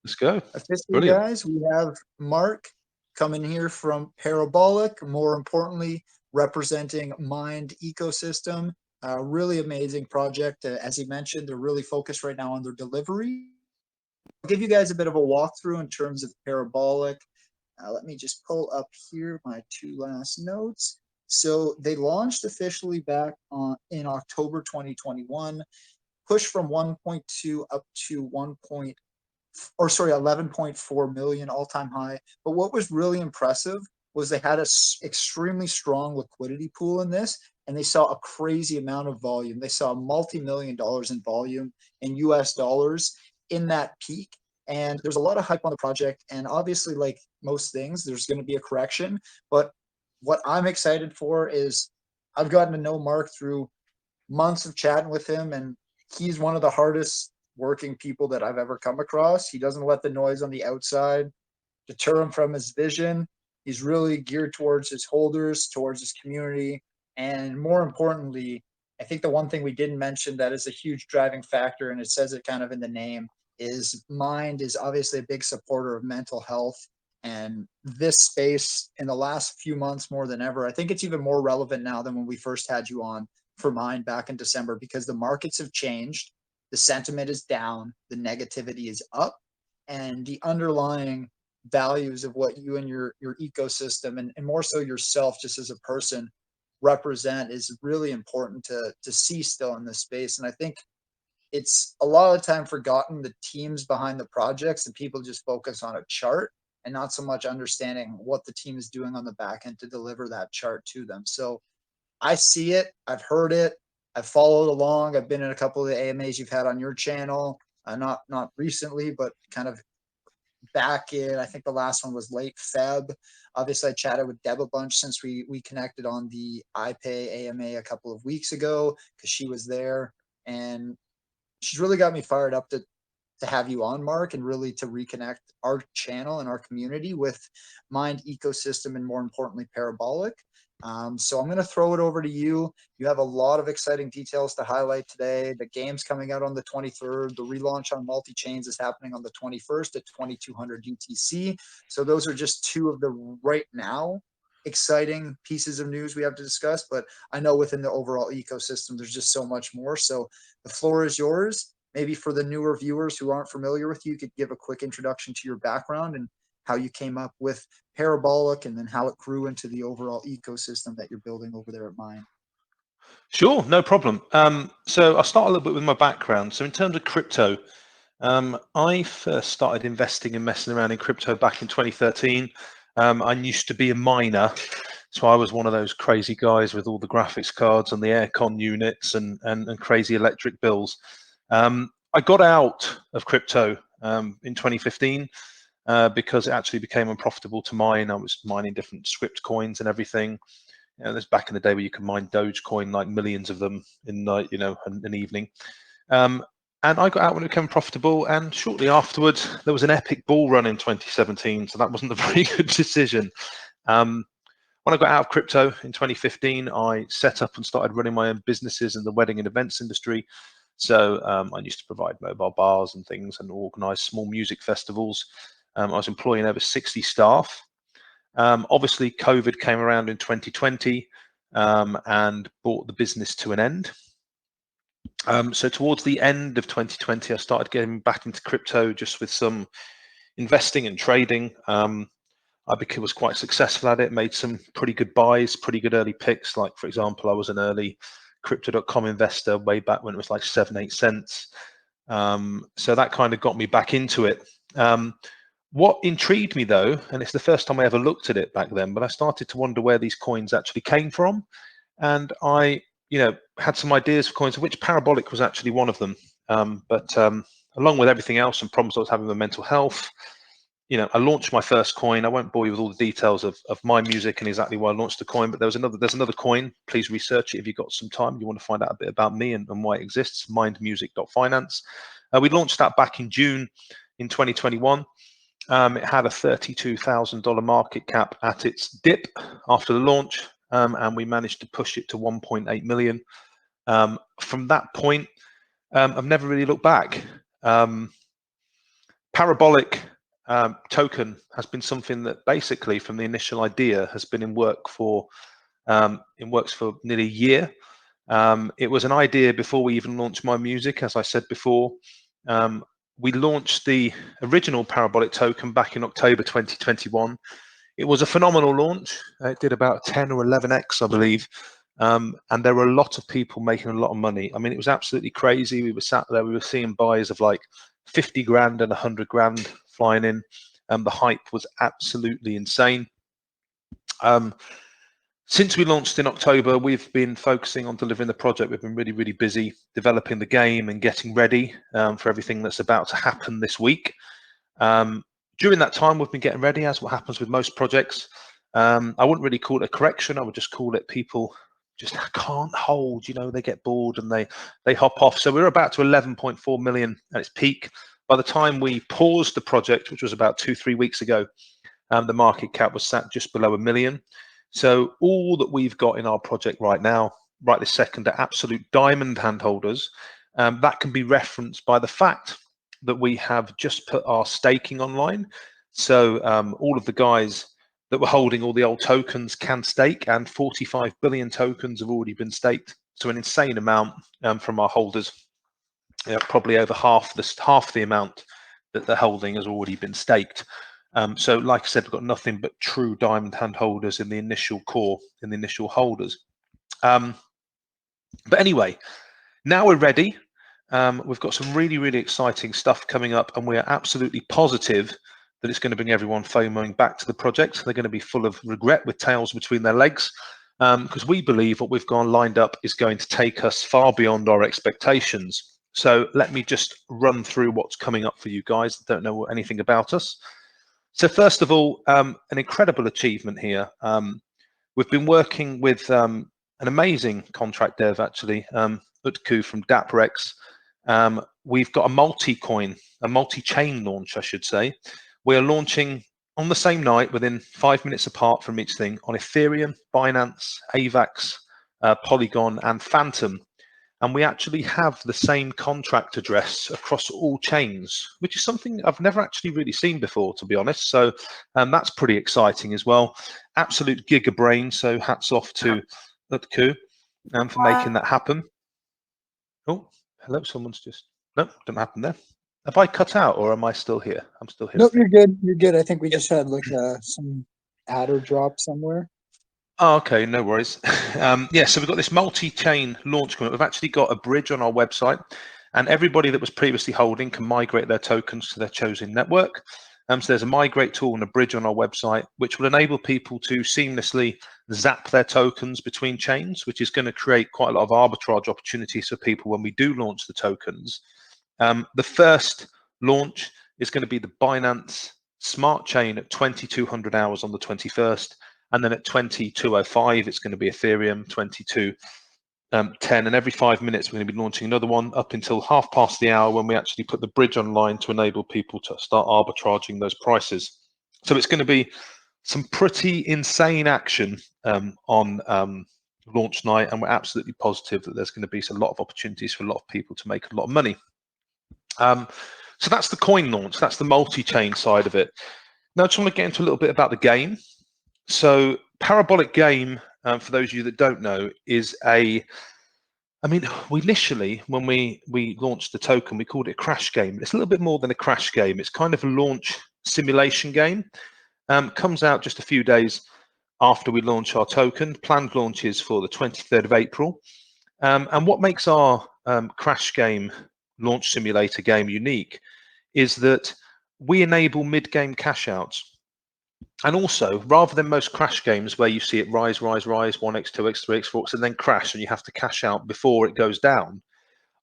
Let's go. Officially, Brilliant. guys, we have Mark coming here from Parabolic, more importantly, representing Mind Ecosystem. Really amazing project. As he mentioned, they're really focused right now on their delivery. I'll give you guys a bit of a walkthrough in terms of Parabolic. Let me just pull up here my two last notes. So they launched officially back in October 2021, pushed from 1.2 up to 11.4 million all-time high. But what was really impressive was they had a extremely strong liquidity pool in this, and they saw a crazy amount of volume. They saw multi-million dollars in volume in US dollars in that peak. And there's a lot of hype on the project. And obviously, like most things, there's going to be a correction. But what I'm excited for is I've gotten to know Mark through months of chatting with him, and he's one of the hardest working people that I've ever come across. He doesn't let the noise on the outside deter him from his vision. He's really geared towards his holders, towards his community, and more importantly, I think the one thing we didn't mention that is a huge driving factor, and it says it kind of in the name, is Mind is obviously a big supporter of mental health. And this space in the last few months more than ever, I think it's even more relevant now than when we first had you on for Mind back in December, because the markets have changed, the sentiment is down, the negativity is up, and the underlying values of what you and your ecosystem, and more so yourself just as a person, represent is really important to see still in this space. And I think it's a lot of the time forgotten the teams behind the projects, and people just focus on a chart and not so much understanding what the team is doing on the back end to deliver that chart to them. So I see it, I've heard it, I've followed along, I've been in a couple of the AMAs you've had on your channel, not recently, but kind of back in, I think the last one was late Feb. Obviously, I chatted with Deb a bunch since we connected on the iPay AMA a couple of weeks ago because she was there, and she's really got me fired up to have you on, Mark, and really to reconnect our channel and our community with Mind Ecosystem and more importantly, Parabolic. So I'm going to throw it over to you. You have a lot of exciting details to highlight today. The game's coming out on the 23rd. The relaunch on multi-chains is happening on the 21st at 2200 UTC. So those are just two of the right now exciting pieces of news we have to discuss. But I know within the overall ecosystem, there's just so much more. So the floor is yours. Maybe for the newer viewers who aren't familiar with you, could give a quick introduction to your background and how you came up with Parabolic, and then how it grew into the overall ecosystem that you're building over there at Mind. Sure, no problem. So I'll start a little bit with my background. So in terms of crypto, I first started investing and messing around in crypto back in 2013. I used to be a miner, so I was one of those crazy guys with all the graphics cards and the aircon units and crazy electric bills. I got out of crypto in 2015 because it actually became unprofitable to mine. I was mining different script coins and everything. You know, this back in the day where you could mine Dogecoin, like millions of them in an evening. And I got out when it became profitable, and shortly afterwards there was an epic bull run in 2017, so that wasn't a very good decision. When I got out of crypto in 2015, I set up and started running my own businesses in the wedding and events industry. So I used to provide mobile bars and things and organize small music festivals. I was employing over 60 staff. Obviously, COVID came around in 2020 and brought the business to an end. So towards the end of 2020, I started getting back into crypto just with some investing and trading. I was quite successful at it, made some pretty good buys, pretty good early picks. Like, for example, I was an early crypto.com investor way back when it was like 7-8 cents. So that kind of got me back into it. What intrigued me though, and it's the first time I ever looked at it back then, but I started to wonder where these coins actually came from. And I, had some ideas for coins, of which Parabolic was actually one of them. But along with everything else and problems I was having with mental health, I launched my first coin. I won't bore you with all the details of my music and exactly why I launched the coin, but there's another coin. Please research it if you've got some time. You want to find out a bit about me and why it exists, mindmusic.finance. We launched that back in June in 2021. It had a $32,000 market cap at its dip after the launch, and we managed to push it to 1.8 million. From that point, I've never really looked back. Parabolic token has been something that basically from the initial idea has been in works for nearly a year. It was an idea before we even launched My Music, as I said before. We launched the original Parabolic token back in October 2021. It was a phenomenal launch. It did about 10 or 11x, I believe. And there were a lot of people making a lot of money. I mean, it was absolutely crazy. We were sat there, we were seeing buys of like 50 grand and 100 grand flying in. The hype was absolutely insane. Since we launched in October, we've been focusing on delivering the project. We've been really, really busy developing the game and getting ready for everything that's about to happen this week. During that time, we've been getting ready, as what happens with most projects. I wouldn't really call it a correction. I would just call it people just can't hold, they get bored and they hop off. So we're about to 11.4 million at its peak. By the time we paused the project, which was about 2-3 weeks ago, the market cap was sat just below 1 million. So all that we've got in our project right now, right this second, are absolute diamond hand holders. That can be referenced by the fact that we have just put our staking online. So all of the guys that were holding all the old tokens can stake, and 45 billion tokens have already been staked. So an insane amount from our holders. Probably over half the amount that they're holding has already been staked. So like I said, we've got nothing but true diamond hand holders in the initial core, in the initial holders. But anyway, now we're ready. We've got some really, really exciting stuff coming up, and we are absolutely positive that it's going to bring everyone FOMOing back to the project. They're going to be full of regret with tails between their legs, because we believe what we've got lined up is going to take us far beyond our expectations. So let me just run through what's coming up for you guys that don't know anything about us. So first of all, an incredible achievement here. We've been working with an amazing contract dev, actually, Utku from DapRex. We've got a multi-chain launch, I should say. We're launching on the same night, within 5 minutes apart from each thing, on Ethereum, Binance, AVAX, Polygon, and Phantom. And we actually have the same contract address across all chains, which is something I've never actually really seen before, to be honest. So that's pretty exciting as well. Absolute giga brain. So hats off to Utku for making that happen. Oh, hello. Someone's just, nope, didn't happen there. Have I cut out, or am I still here? I'm still here. Nope, you're good. You're good. I think we just had like some adder drop somewhere. Oh, okay, no worries. Yeah, so we've got this multi-chain launch coming up. We've actually got a bridge on our website, and everybody that was previously holding can migrate their tokens to their chosen network. So there's a migrate tool and a bridge on our website, which will enable people to seamlessly zap their tokens between chains, which is going to create quite a lot of arbitrage opportunities for people when we do launch the tokens. The first launch is going to be the Binance Smart Chain at 2200 hours on the 21st. And then at 22:05, it's going to be Ethereum 22:10. And every 5 minutes, we're going to be launching another one up until half past the hour when we actually put the bridge online to enable people to start arbitraging those prices. So it's going to be some pretty insane action on launch night. And we're absolutely positive that there's going to be a lot of opportunities for a lot of people to make a lot of money. So that's the coin launch. That's the multi-chain side of it. Now I just want to get into a little bit about the game. So Parabolic game, for those of you that don't know, is we initially, when we launched the token, we called it a crash game. It's a little bit more than a crash game. It's kind of a launch simulation game. Comes out just a few days after we launch our token. Planned launch is for the 23rd of April. And what makes our crash game launch simulator game unique is that we enable mid-game cash outs. And also, rather than most crash games where you see it rise, 1x, 2x, 3x, 4x, and then crash and you have to cash out before it goes down,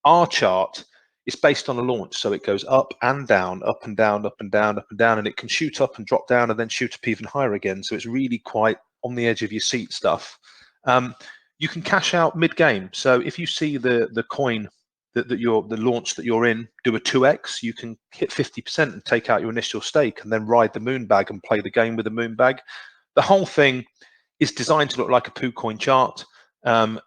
our chart is based on a launch. So it goes up and down, up and down, up and down, up and down, and it can shoot up and drop down and then shoot up even higher again. So it's really quite on the edge of your seat stuff. You can cash out mid-game. So if you see the coin the launch that you're in do a 2x, you can hit 50% and take out your initial stake and then ride the moon bag and play the game with the moon bag. The whole thing is designed to look like a PooCoin chart.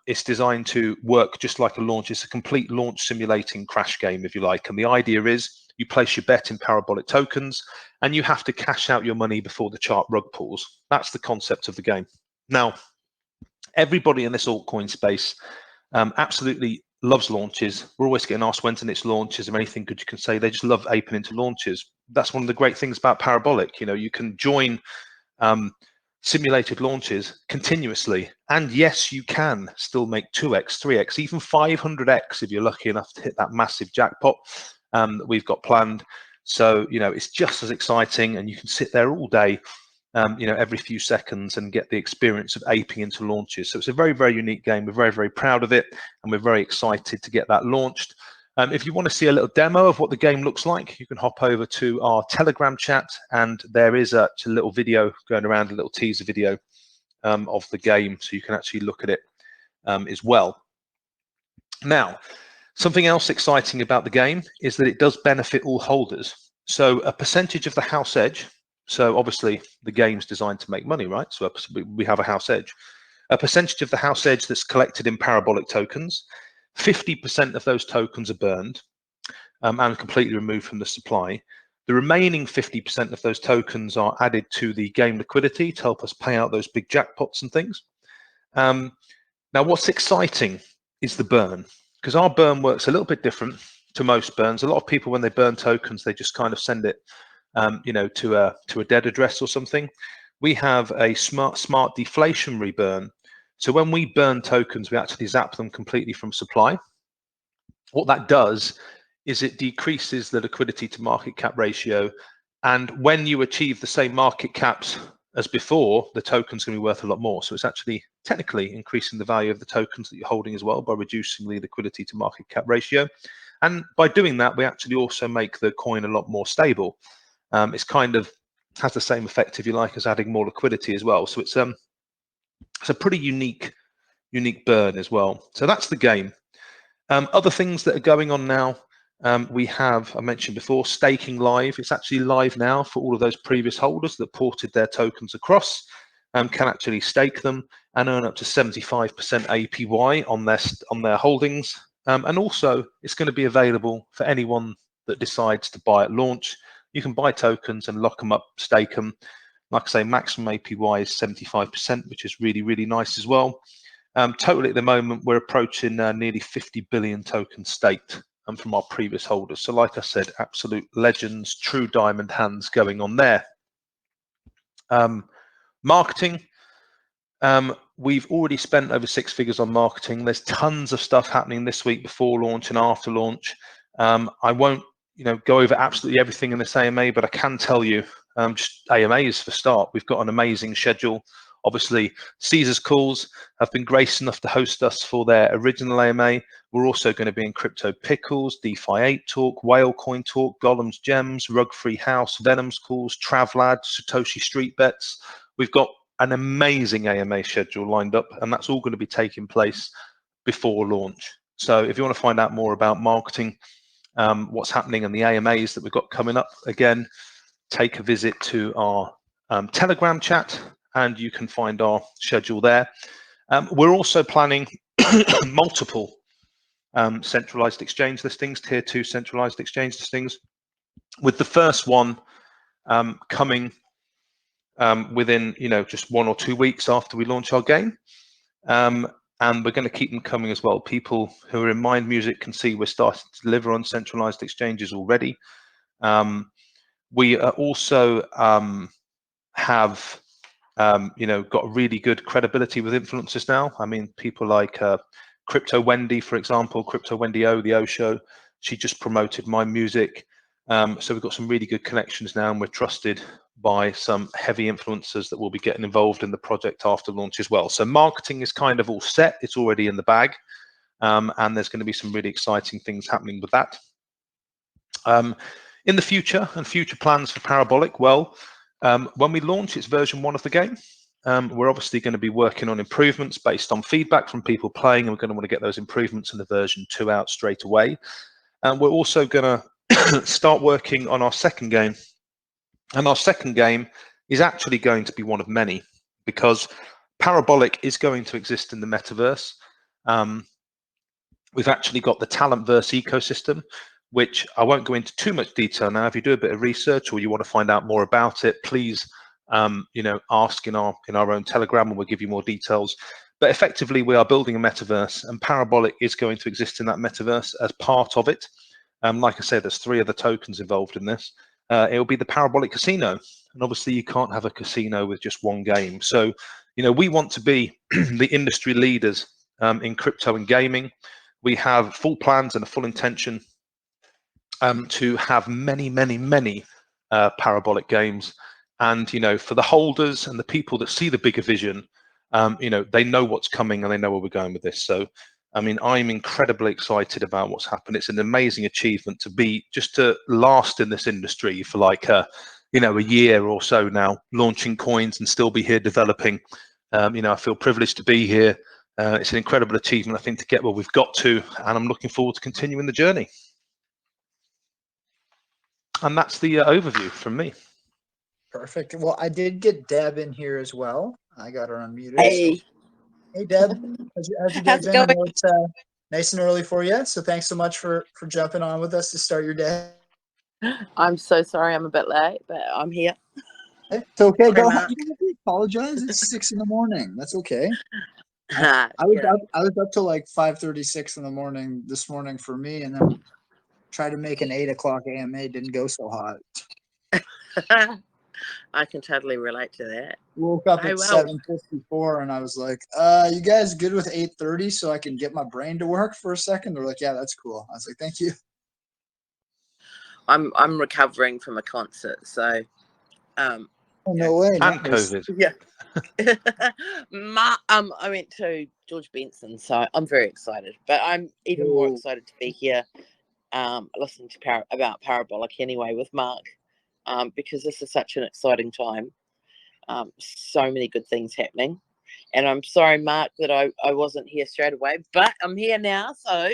It's designed to work just like a launch. It's a complete launch simulating crash game, if you like. And the idea is you place your bet in Parabolic Tokens, and you have to cash out your money before the chart rug pulls. That's the concept of the game. Now, everybody in this altcoin space absolutely loves launches. We're always getting asked when's the next launch. Is there anything good you can say? They just love aping into launches. That's one of the great things about Parabolic. You know, you can join simulated launches continuously, and yes, you can still make 2x, 3x, even 500x if you're lucky enough to hit that massive jackpot that we've got planned. So, you know, it's just as exciting, and you can sit there all day, you know, every few seconds and get the experience of aping into launches. So it's a very, very unique game. We're very, very proud of it, and we're very excited to get that launched. If you want to see a little demo of what the game looks like, you can hop over to our Telegram chat, and there is a little video going around, a little teaser video of the game, so you can actually look at it as well. Now, something else exciting about the game is that it does benefit all holders. So a percentage of the house edge, so obviously the game's designed to make money, right? So we have a house edge. A percentage of the house edge that's collected in Parabolic tokens, 50% of those tokens are burned and completely removed from the supply. The remaining 50% of those tokens are added to the game liquidity to help us pay out those big jackpots and things. Now, what's exciting is the burn, because our burn works a little bit different to most burns. A lot of people, when they burn tokens, they just kind of send it, you know, to a dead address or something. We have a smart deflationary burn. So when we burn tokens, we actually zap them completely from supply. What that does is it decreases the liquidity to market cap ratio. And when you achieve the same market caps as before, the token's going to be worth a lot more. So it's actually technically increasing the value of the tokens that you're holding as well by reducing the liquidity to market cap ratio. And by doing that, we actually also make the coin a lot more stable. It's kind of has the same effect, if you like, as adding more liquidity as well. So it's a pretty unique burn as well. So that's the game. Other things that are going on now, we have, I mentioned before, staking live. It's actually live now for all of those previous holders that ported their tokens across, can actually stake them and earn up to 75% APY on their holdings. And also, it's going to be available for anyone that decides to buy at launch. You can buy tokens and lock them up, stake them. Like I say, maximum APY is 75%, which is really, really nice as well. Totally at the moment, we're approaching nearly 50 billion tokens staked from our previous holders. So like I said, absolute legends, true diamond hands going on there. Marketing. We've already spent over 6 figures on marketing. There's tons of stuff happening this week before launch and after launch. I won't, you know, go over absolutely everything in this AMA, but I can tell you just AMAs for start. We've got an amazing schedule. Obviously, Caesar's Calls have been gracious enough to host us for their original AMA. We're also going to be in Crypto Pickles, DeFi 8 Talk, Whale Coin Talk, Golem's Gems, Rug Free House, Venom's Calls, Travlad, Satoshi Street Bets. We've got an amazing AMA schedule lined up, and that's all going to be taking place before launch. So if you want to find out more about marketing, what's happening in the AMAs that we've got coming up, again, take a visit to our Telegram chat, and you can find our schedule there. We're also planning multiple centralized exchange listings, tier 2 centralized exchange listings, with the first one coming within, you know, just 1 or 2 weeks after we launch our game. And we're going to keep them coming as well. People who are in Mind Music can see we're starting to deliver on centralized exchanges already. We are also have you know, got really good credibility with influencers now. I mean, people like Crypto Wendy, for example, Crypto Wendy O, the O Show. She just promoted my music. So we've got some really good connections now, and we're trusted by some heavy influencers that will be getting involved in the project after launch as well. So marketing is kind of all set. It's already in the bag. And there's going to be some really exciting things happening with that. In the future and future plans for Parabolic, well, when we launch its version 1 of the game, we're obviously going to be working on improvements based on feedback from people playing, and we're going to want to get those improvements in the version 2 out straight away. And we're also going to start working on our second game. And our second game is actually going to be one of many, because Parabolic is going to exist in the metaverse. We've actually got the Talentverse ecosystem, which I won't go into too much detail now. If you do a bit of research or you want to find out more about it, please ask in our own Telegram, and we'll give you more details. But effectively, we are building a metaverse, and Parabolic is going to exist in that metaverse as part of it. Like I said, there's 3 other tokens involved in this. It will be the Parabolic Casino, and obviously you can't have a casino with just one game. So, we want to be the industry leaders in crypto and gaming. We have full plans and a full intention to have many Parabolic games. And for the holders and the people that see the bigger vision, they know what's coming and they know where we're going with this. So I mean, I'm incredibly excited about what's happened. It's an amazing achievement to last in this industry for like a year or so now, launching coins and still be here developing. I feel privileged to be here. It's an incredible achievement, I think, to get where we've got to, and I'm looking forward to continuing the journey. And that's the overview from me. Perfect. Well, I did get Deb in here as well. I got her unmuted. Hey. So, hey, Deb. How's your day been? I know it's nice and early for you, so thanks so much for jumping on with us to start your day. I'm so sorry I'm a bit late, but I'm here. It's okay. You don't have to apologize. It's 6 a.m. That's okay. I was up till like 5:36 in the morning this morning for me, and then tried to make an 8 o'clock AMA. Didn't go so hot. I can totally relate to that. Woke up at 7:54, and I was like, "You guys good with 8:30 so I can get my brain to work for a second?" They're like, "Yeah, that's cool." I was like, "Thank you." I'm recovering from a concert, so oh, no way. And COVID. Yeah. I went to George Benson, so I'm very excited. But I'm even more excited to be here, listening to about Parabolic anyway with Mark, because this is such an exciting time. So many good things happening, and I'm sorry, Mark, that I wasn't here straight away, but I'm here now. So,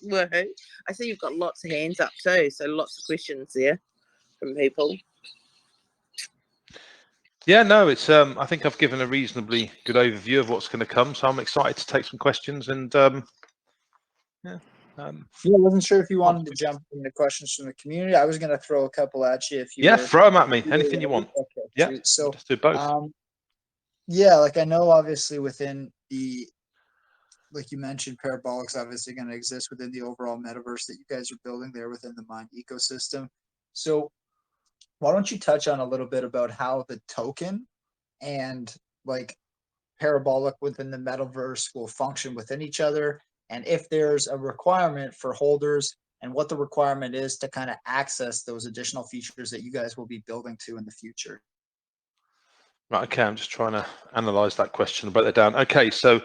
woohoo! I see you've got lots of hands up too, so lots of questions there from people. Yeah, no, it's I think I've given a reasonably good overview of what's going to come, so I'm excited to take some questions. And I wasn't sure if you wanted to jump into questions from the community. I was going to throw a couple at you if you were, throw them at me, anything you want. Okay, yeah, sweet. So just do both. Like I know obviously within the, like you mentioned, Parabolic's obviously going to exist within the overall metaverse that you guys are building there within the Mind ecosystem. So why don't you touch on a little bit about how the token and like Parabolic within the metaverse will function within each other, and if there's a requirement for holders and what the requirement is to kind of access those additional features that you guys will be building to in the future. Right, okay, I'm just trying to analyze that question and break that down. Okay, so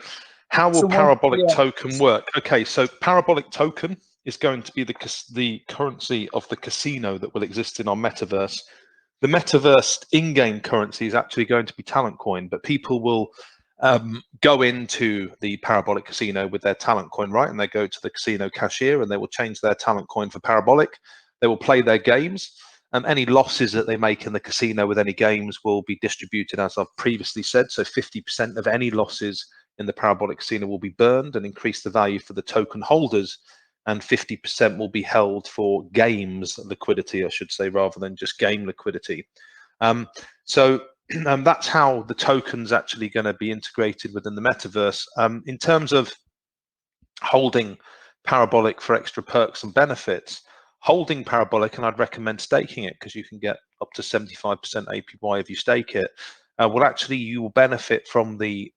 how will Parabolic Token work? Okay, so Parabolic Token is going to be the currency of the casino that will exist in our metaverse. The metaverse in-game currency is actually going to be talent coin, but people will go into the Parabolic casino with their talent coin, right? And they go to the casino cashier and they will change their talent coin for Parabolic. They will play their games. Any losses that they make in the casino with any games will be distributed, as I've previously said. So 50% of any losses in the Parabolic casino will be burned and increase the value for the token holders, and 50% will be held for games liquidity, I should say, rather than just game liquidity. So that's how the token's actually going to be integrated within the metaverse. In terms of holding Parabolic for extra perks and benefits, holding Parabolic, and I'd recommend staking it because you can get up to 75% APY if you stake it, you will benefit from the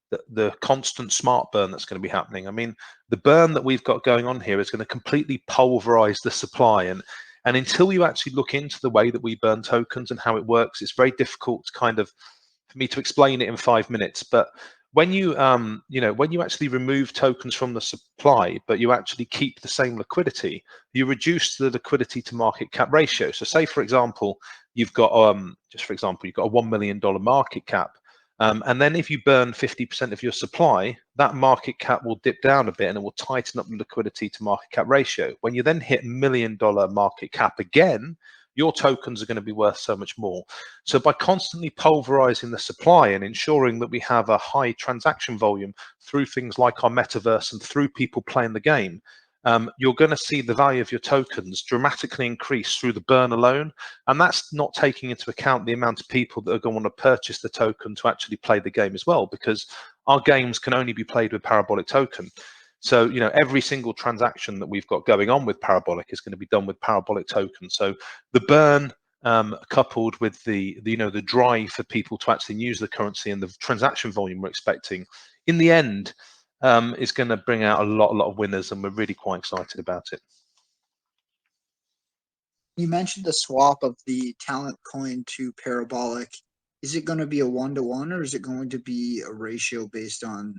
constant smart burn that's going to be happening. I mean, the burn that we've got going on here is going to completely pulverize the supply, and until you actually look into the way that we burn tokens and how it works, it's very difficult to for me to explain it in 5 minutes. But when you when you actually remove tokens from the supply, but you actually keep the same liquidity, you reduce the liquidity to market cap ratio. So say, for example, you've got you've got a $1 million market cap, and then if you burn 50% of your supply, that market cap will dip down a bit and it will tighten up the liquidity to market cap ratio. When you then hit $1 million market cap again, your tokens are going to be worth so much more. So by constantly pulverizing the supply and ensuring that we have a high transaction volume through things like our metaverse and through people playing the game, you're going to see the value of your tokens dramatically increase through the burn alone. And that's not taking into account the amount of people that are going to want to purchase the token to actually play the game as well, because our games can only be played with Parabolic Token. So, you know, every single transaction that we've got going on with Parabolic is going to be done with Parabolic Token. So the burn, coupled with the drive for people to actually use the currency and the transaction volume we're expecting, in the end, is going to bring out a lot of winners, and we're really quite excited about it. You mentioned the swap of the talent coin to Parabolic. Is it going to be a 1-to-1, or is it going to be a ratio based on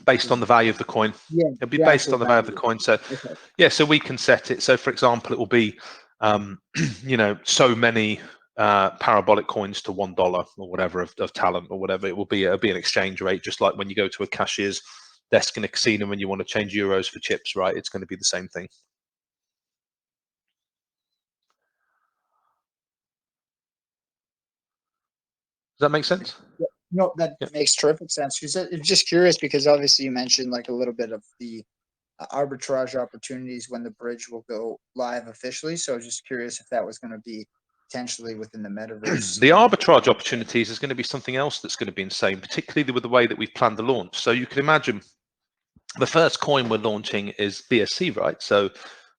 based on the value of the coin? Yeah, it'll be based on the value of the coin. So okay. Yeah, so we can set it. So for example, it will be so many parabolic coins to $1 or whatever of talent or whatever. It'll be an exchange rate, just like when you go to a cashier's desk in a casino when you want to change euros for chips, right? It's going to be the same thing. Does that make sense? Yeah. No, that makes terrific sense. I'm just curious because obviously you mentioned like a little bit of the arbitrage opportunities when the bridge will go live officially. So I was just curious if that was going to be potentially within the metaverse. The arbitrage opportunities is going to be something else that's going to be insane, particularly with the way that we've planned the launch. So you can imagine the first coin we're launching is BSC, right? So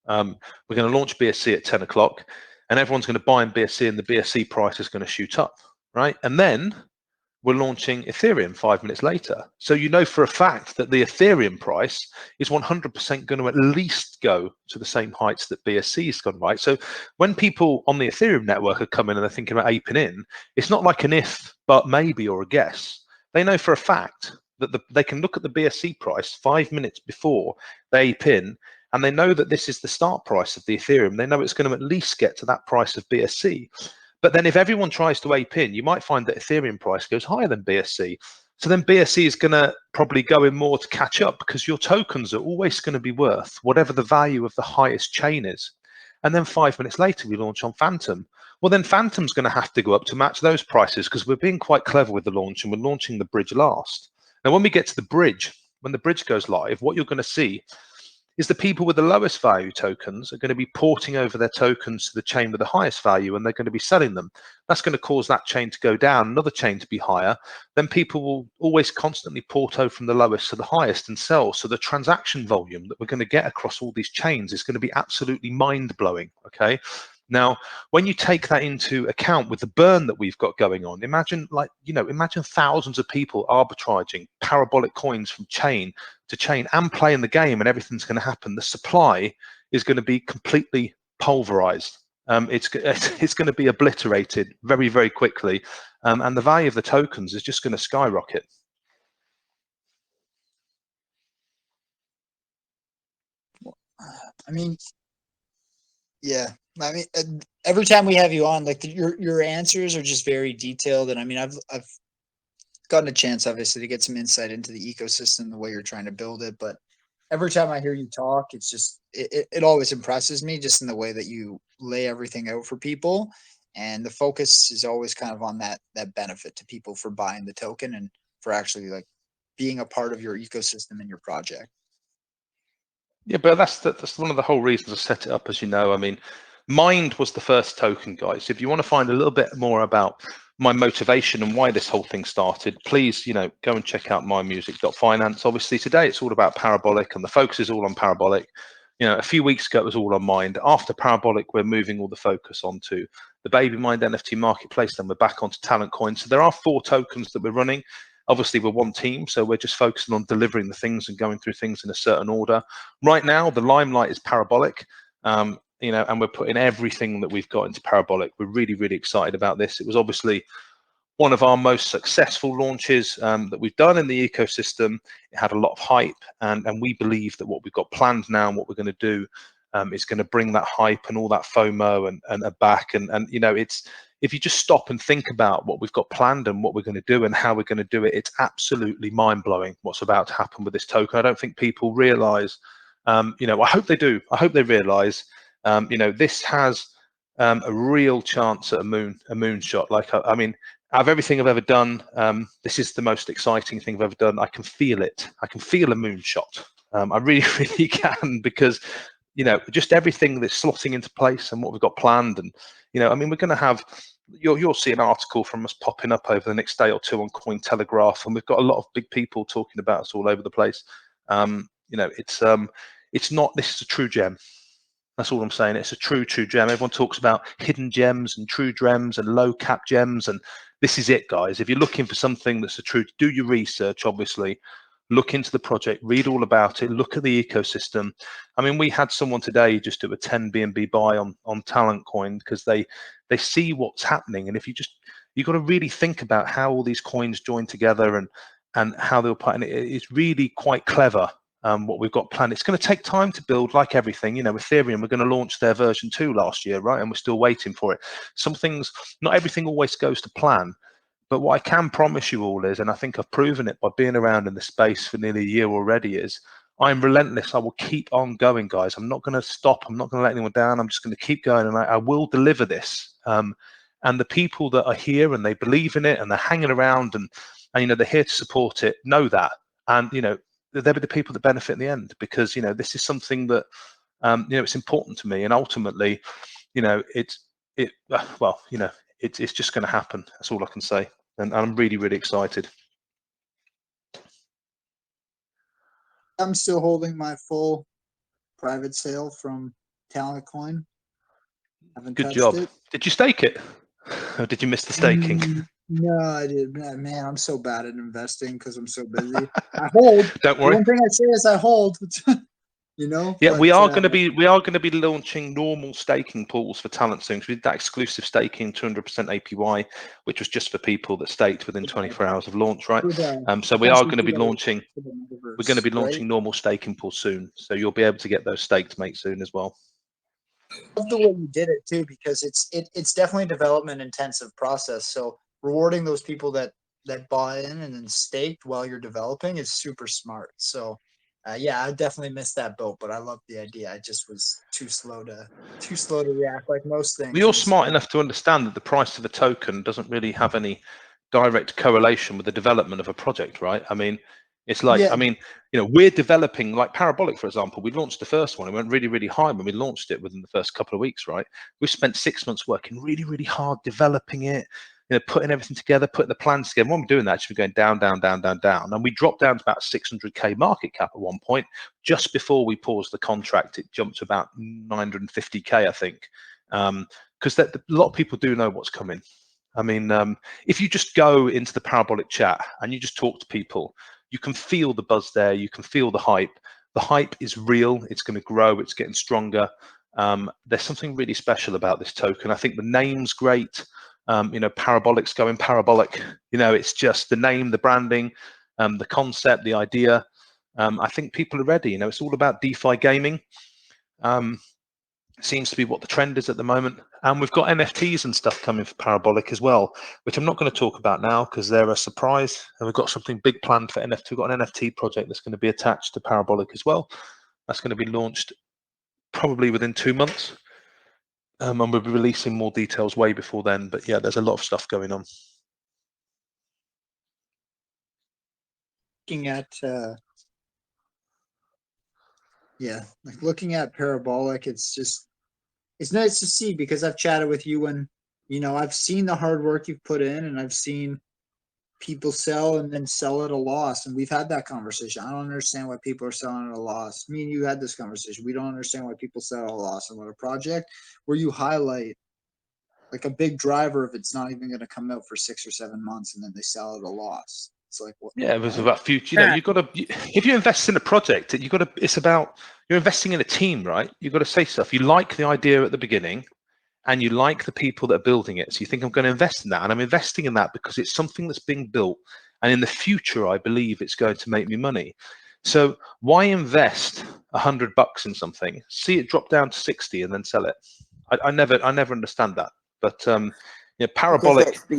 we're going to launch BSC at 10 o'clock, and everyone's going to buy in BSC, and the BSC price is going to shoot up, right? And then we're launching Ethereum 5 minutes later. So you know for a fact that the Ethereum price is 100% going to at least go to the same heights that BSC has gone, right? So when people on the Ethereum network are coming and they're thinking about aping in, it's not like an if, but maybe, or a guess. They know for a fact that they can look at the BSC price 5 minutes before they ape in, and they know that this is the start price of the Ethereum. They know it's going to at least get to that price of BSC. But then if everyone tries to ape in, you might find that Ethereum price goes higher than BSC. So then BSC is going to probably go in more to catch up, because your tokens are always going to be worth whatever the value of the highest chain is. And then 5 minutes later, we launch on Phantom. Well, then Phantom's going to have to go up to match those prices, because we're being quite clever with the launch, and we're launching the bridge last. Now, when we get to the bridge, when the bridge goes live, what you're going to see is the people with the lowest value tokens are going to be porting over their tokens to the chain with the highest value, and they're going to be selling them. That's going to cause that chain to go down, another chain to be higher. Then people will always constantly port over from the lowest to the highest and sell. So the transaction volume that we're going to get across all these chains is going to be absolutely mind-blowing, okay? Now, when you take that into account with the burn that we've got going on, imagine thousands of people arbitraging parabolic coins from chain to chain and playing the game, and everything's going to happen. The supply is going to be completely pulverized. It's going to be obliterated very, very quickly, and the value of the tokens is just going to skyrocket. I mean, yeah. I mean, every time we have you on, like your answers are just very detailed, and I mean, I've gotten a chance, obviously, to get some insight into the ecosystem, the way you're trying to build it. But every time I hear you talk, it's just it always impresses me, just in the way that you lay everything out for people, and the focus is always kind of on that benefit to people for buying the token and for actually like being a part of your ecosystem and your project. Yeah, but that's one of the whole reasons I set it up, as you know. I mean, Mind was the first token, guys. If you want to find a little bit more about my motivation and why this whole thing started, please, go and check out mymusic.finance. Obviously, today it's all about Parabolic, and the focus is all on Parabolic. A few weeks ago it was all on Mind. After Parabolic, we're moving all the focus onto the Baby Mind NFT marketplace. Then we're back onto Talent Coin. So there are 4 tokens that we're running. Obviously, we're one team, so we're just focusing on delivering the things and going through things in a certain order. Right now, the limelight is Parabolic, and we're putting everything that we've got into Parabolic. We're really, really excited about this. It was obviously one of our most successful launches that we've done in the ecosystem. It had a lot of hype, and we believe that what we've got planned now and what we're going to do is going to bring that hype and all that FOMO and back. And it's, if you just stop and think about what we've got planned and what we're going to do and how we're going to do it, it's absolutely mind-blowing what's about to happen with this token. I don't think people realize, I hope they do. I hope they realize, this has a real chance at a moonshot. Like, I mean, out of everything I've ever done, this is the most exciting thing I've ever done. I can feel it. I can feel a moonshot. I really, really can, because just everything that's slotting into place and what we've got planned, and I mean, we're going to have, you'll see an article from us popping up over the next day or two on Cointelegraph, and we've got a lot of big people talking about us all over the place. It's not, this is a true gem. That's all I'm saying. It's a true gem. Everyone talks about hidden gems and true gems and low cap gems, and this is it, guys. If you're looking for something that's a true, do your research, obviously. Look into the project, read all about it, look at the ecosystem. I mean, we had someone today just do a 10 BNB buy on Talent Coin, because they see what's happening. And if you've got to really think about how all these coins join together and how they'll put, and it's really quite clever. What we've got planned. It's going to take time to build, like everything. Ethereum, we're going to launch their version 2 last year, right? And we're still waiting for it. Some things, not everything always goes to plan. But what I can promise you all is, and I think I've proven it by being around in the space for nearly a year already, is I'm relentless. I will keep on going, guys. I'm not going to stop. I'm not going to let anyone down. I'm just going to keep going, and I will deliver this. And the people that are here and they believe in it and they're hanging around and they're here to support it, know that. And they'll be the people that benefit in the end, because this is something that it's important to me, and ultimately it's just going to happen. That's all I can say, and I'm really, really excited. I'm still holding my full private sale from Talent Coin. Haven't Good touched job. it. Did you stake it, or did you miss the staking? No, I didn't. Man, I'm so bad at investing because I'm so busy. I hold. Don't worry. The one thing I say is I hold. Yeah, but, we are going to be launching normal staking pools for Talent soon. So we did that exclusive staking, 200% APY, which was just for people that staked within 24 hours of launch, right? So we are going to be launching. We're going to be launching normal staking pools soon, so you'll be able to get those staked, mate, soon as well. I love the way you did it too, because it's definitely a development intensive process. So rewarding those people that buy in and then staked while you're developing is super smart. So yeah, I definitely missed that boat, but I love the idea. I just was too slow to react, like most things. You're smart enough to understand that the price of a token doesn't really have any direct correlation with the development of a project, right? I mean, it's like, yeah. I mean, we're developing, like Parabolic, for example. We launched the first one. It went really, really high when we launched it within the first couple of weeks, right? We spent 6 months working really, really hard developing it, putting everything together, putting the plans together. When we're doing that, actually, we're going down, down, down, down, down. And we dropped down to about 600K market cap at one point. Just before we paused the contract, it jumped to about 950K, I think. Because a lot of people do know what's coming. I mean, if you just go into the Parabolic chat and you just talk to people, you can feel the buzz there. You can feel the hype. The hype is real. It's going to grow. It's getting stronger. There's something really special about this token. I think the name's great. Parabolic's going parabolic. It's just the name, the branding, the concept, the idea. I think people are ready. It's all about DeFi gaming. Seems to be what the trend is at the moment. And we've got NFTs and stuff coming for Parabolic as well, which I'm not going to talk about now because they're a surprise. And we've got something big planned for NFT. We've got an NFT project that's going to be attached to Parabolic as well. That's going to be launched probably within 2 months. And we'll be releasing more details way before then. But yeah, there's a lot of stuff going on. Looking at looking at Parabolic, it's nice to see, because I've chatted with you and I've seen the hard work you've put in, and I've seen people sell and then sell at a loss, and we've had that conversation. I don't understand why people are selling at a loss. Me and you had this conversation. We don't understand why people sell at a loss. And what a project where you highlight like a big driver, if it's not even going to come out for 6 or 7 months, and then they sell at a loss. It's like, what? Yeah, it was about future. You've got to, if you invest in a project, it's about, you're investing in a team, right? You've got to say stuff. You like the idea at the beginning, and you like the people that are building it. So you think, I'm going to invest in that. And I'm investing in that because it's something that's being built. And in the future, I believe it's going to make me money. So why invest $100 in something, see it drop down to 60 and then sell it? I never understand that. But Parabolic. But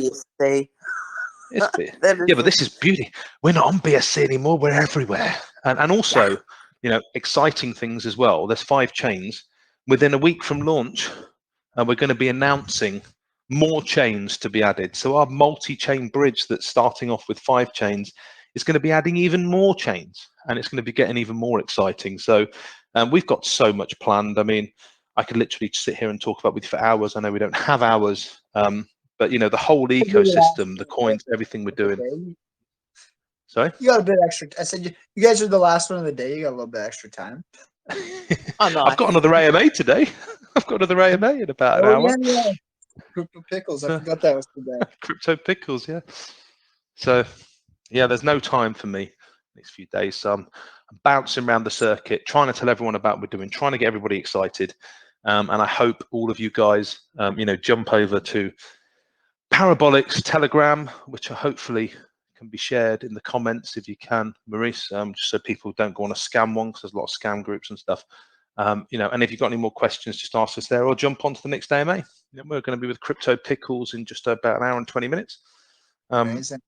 this is beauty. We're not on BSC anymore. We're everywhere. And also, exciting things as well. There's 5 chains. Within a week from launch, we're going to be announcing more chains to be added. So our multi-chain bridge that's starting off with 5 chains it's going to be adding even more chains, and it's going to be getting even more exciting. So we've got so much planned. I mean, I could literally sit here and talk about with you for hours. I know we don't have hours, but you know, the whole ecosystem, the coins, everything we're doing. Sorry? You got a bit extra. I said you guys are the last one of the day. You got a little bit extra time. Oh, nice. I've got another AMA today. I've got another AMA in about an hour. Yeah. Crypto Pickles. I forgot that was today. Crypto Pickles, yeah. So, yeah, there's no time for me next few days. So I'm bouncing around the circuit, trying to tell everyone about what we're doing, trying to get everybody excited. And I hope all of you guys, you know, jump over to Parabolic's Telegram, which hopefully can be shared in the comments if you can, Maurice, just so people don't go on a scam one, because there's a lot of scam groups and stuff. You know, and if you've got any more questions, just ask us there or jump on to the next AMA. You know, we're going to be with Crypto Pickles in just about an hour and 20 minutes. Amazing.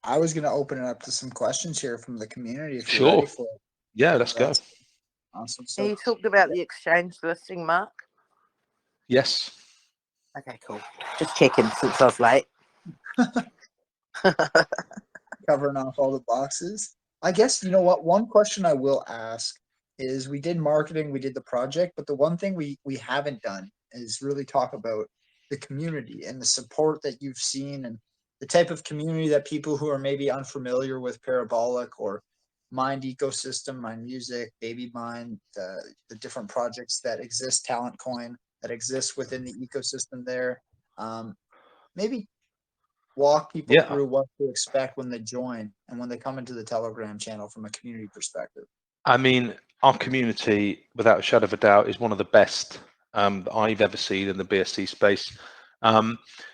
I was going to open it up to some questions here from the community if you're ready for it. Yeah, let's go. Awesome. So you talked about the exchange listing, Mark? Yes. Okay, cool. Just checking since I was late. covering off all the boxes. I guess, you know what, one question I will ask is, we did marketing, we did the project, but the one thing we haven't done is really talk about the community and the support that you've seen, and the type of community that people who are maybe unfamiliar with Parabolic or Mind ecosystem, Mind Music, Baby Mind, the different projects that exist, Talent Coin that exists within the ecosystem there. Maybe walk people through what to expect when they join and when they come into the Telegram channel from a community perspective. I mean, our community, without a shadow of a doubt, is one of the best that I've ever seen in the BSC space.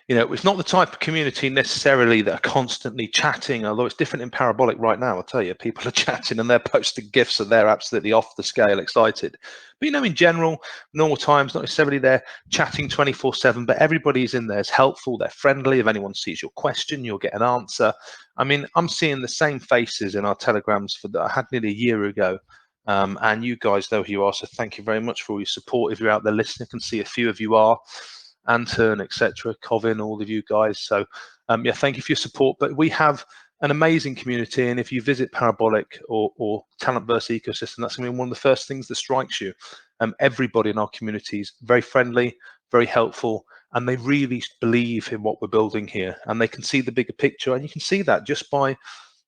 You know, it's not the type of community necessarily that are constantly chatting, although it's different in Parabolic right now. I'll tell you, people are chatting and they're posting gifs and they're absolutely off the scale excited. But, you know, in general, normal times, not necessarily they're chatting 24/7, but everybody's in there is helpful. They're friendly. If anyone sees your question, you'll get an answer. I mean, I'm seeing the same faces in our Telegrams that I had nearly a year ago. And you guys know who you are, so thank you very much for all your support. If you're out there listening, I can see a few of you are. Anton, etc., Covin, all of you guys. So yeah, thank you for your support. But we have an amazing community, and if you visit Parabolic or Talentverse ecosystem, that's going to be one of the first things that strikes you. Everybody in our community is very friendly, very helpful, and they really believe in what we're building here, and they can see the bigger picture, and you can see that just by,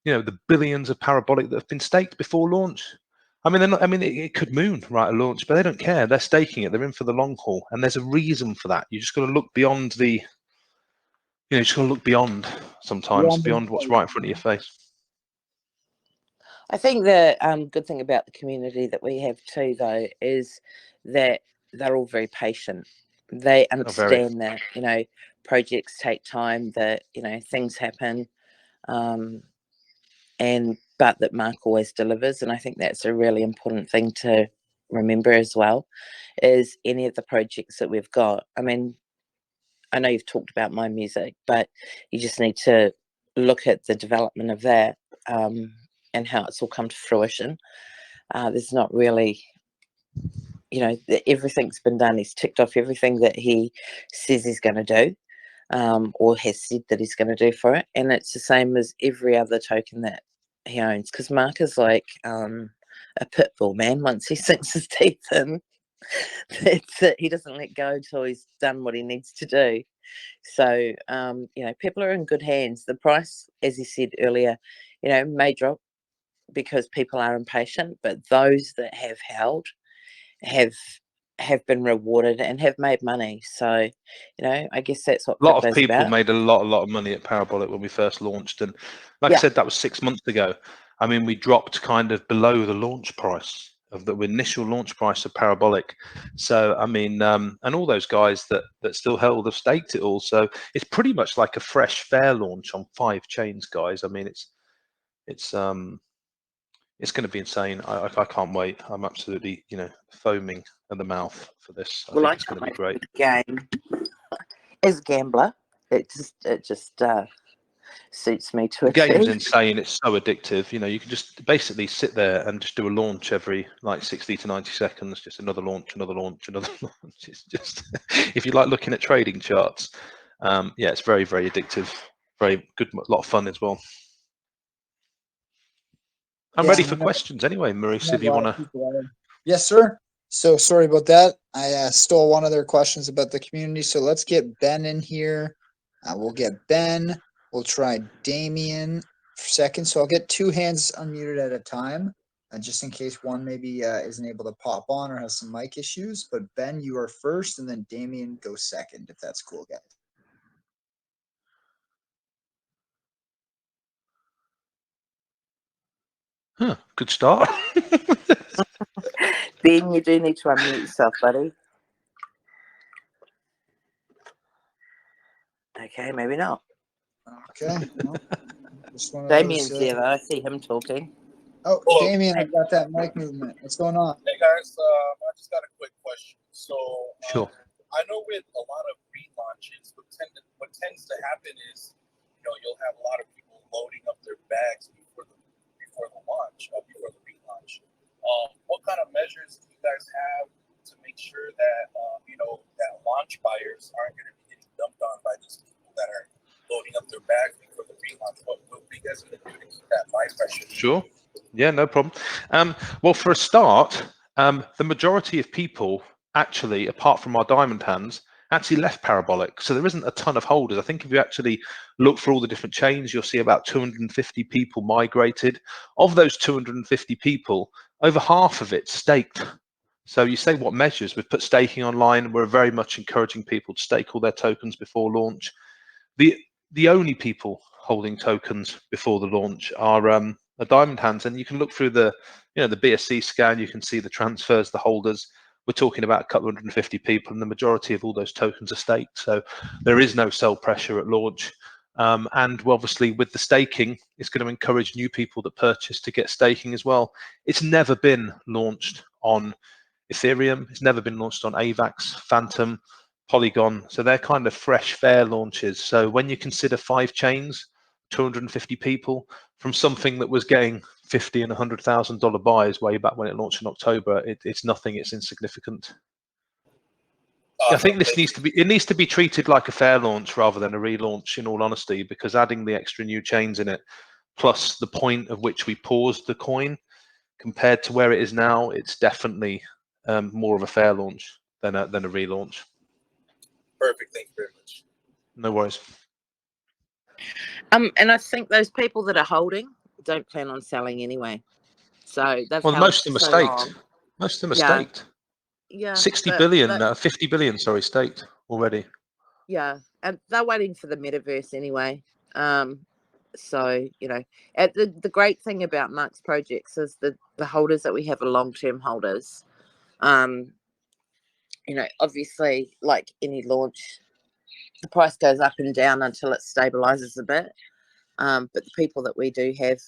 you know, the billions of Parabolic that have been staked before launch. I mean, they're not, I mean, it could moon right at launch, but they don't care. They're staking it. They're in for the long haul, and there's a reason for that. You just got to look beyond the, you know, just got to look beyond sometimes, beyond what's right in front of your face. I think the good thing about the community that we have too, though, is that they're all very patient. They understand that, you know, projects take time, that, you know, things happen, but that Mark always delivers. And I think that's a really important thing to remember as well, is any of the projects that we've got. I mean, I know you've talked about Mind Music, but you just need to look at the development of that and how it's all come to fruition. There's not really, you know, everything's been done. He's ticked off everything that he says he's going to do, or has said that he's going to do for it. And it's the same as every other token that he owns, because Mark is like a pit bull, man. Once he sinks his teeth in, that's it. He doesn't let go until he's done what he needs to do. So, you know, people are in good hands. The price, as he said earlier, you know, may drop because people are impatient, but those that have held have been rewarded and have made money. So, you know, I guess that's what a lot of people about. made a lot of money at Parabolic when we first launched, and like I said, that was 6 months ago. I mean, we dropped kind of below the launch price of the initial launch price of Parabolic. So I mean, and all those guys that still held have staked it all. So it's pretty much like a fresh fair launch on 5 chains, guys. I mean, it's going to be insane. I can't wait. I'm absolutely, you know, foaming at the mouth for this. I think it's going to be great. Game as a gambler, it just suits me to a the game's insane. It's so addictive. You know, you can just basically sit there and just do a launch every like 60 to 90 seconds. Just another launch, another launch, another launch. It's just, if you like looking at trading charts, yeah, it's very, very addictive. Very good, a lot of fun as well. I'm Yeah, ready and for I know questions anyway, Maurice, a if you lot want of to. people are. Yes, sir. So sorry about that. I stole one of their questions about the community. So let's get Ben in here. We'll get Ben. We'll try Damien for second. So I'll get two hands unmuted at a time, just in case one maybe isn't able to pop on or has some mic issues. But Ben, you are first, and then Damien goes second, if that's cool, guys. Huh, good start. Ben, you do need to unmute yourself, buddy. Okay, maybe not. Okay. Well, just one of Damien's those. there, though. I see him talking. Oh, Hello. Damien, I've got that mic movement. What's going on? Hey guys, I just got a quick question. So Sure. I know with a lot of relaunches, what tends to happen is, you'll have a lot of people loading up their bags before the launch, before the relaunch. What kind of measures do you guys have to make sure that that launch buyers aren't going to be getting dumped on by these people that are loading up their bags before the relaunch? What are you guys going to do to keep that buy pressure? Sure. Yeah, no problem. Well, for a start, the majority of people actually, apart from our diamond hands, actually left Parabolic. So there isn't a ton of holders. I think if you actually look for all the different chains, you'll see about 250 people migrated. Of those 250 people, over half of it staked. So you say what measures? We've put staking online. We're very much encouraging people to stake all their tokens before launch. The only people holding tokens before the launch are diamond hands, and you can look through the the BSC scan. You can see the transfers, the holders. We're talking about a couple 150 people, and the majority of all those tokens are staked. So there is no sell pressure at launch. And obviously, with the staking, it's going to encourage new people that purchase to get staking as well. It's never been launched on Ethereum. It's never been launched on AVAX, Phantom, Polygon. So they're kind of fresh, fair launches. So when you consider 5 chains, 250 people, from something that was getting $50,000 and $100,000 buys way back when it launched in October, it's nothing. It's insignificant. I think this needs to be treated like a fair launch rather than a relaunch, in all honesty, because adding the extra new chains in it, plus the point of which we paused the coin, compared to where it is now, it's definitely more of a fair launch than a relaunch. Perfect. Thank you very much. No worries. And I think those people that are holding don't plan on selling anyway. So they've held Most of them are so staked. long. Most of them are Yeah. staked. Yeah. 60 but billion, 50 billion, sorry, staked already. yeah, and they're waiting for the metaverse anyway. So the great thing about Mark's projects is the holders that we have are long-term holders. Obviously, like any launch, the price goes up and down until it stabilizes a bit. But the people that we do have,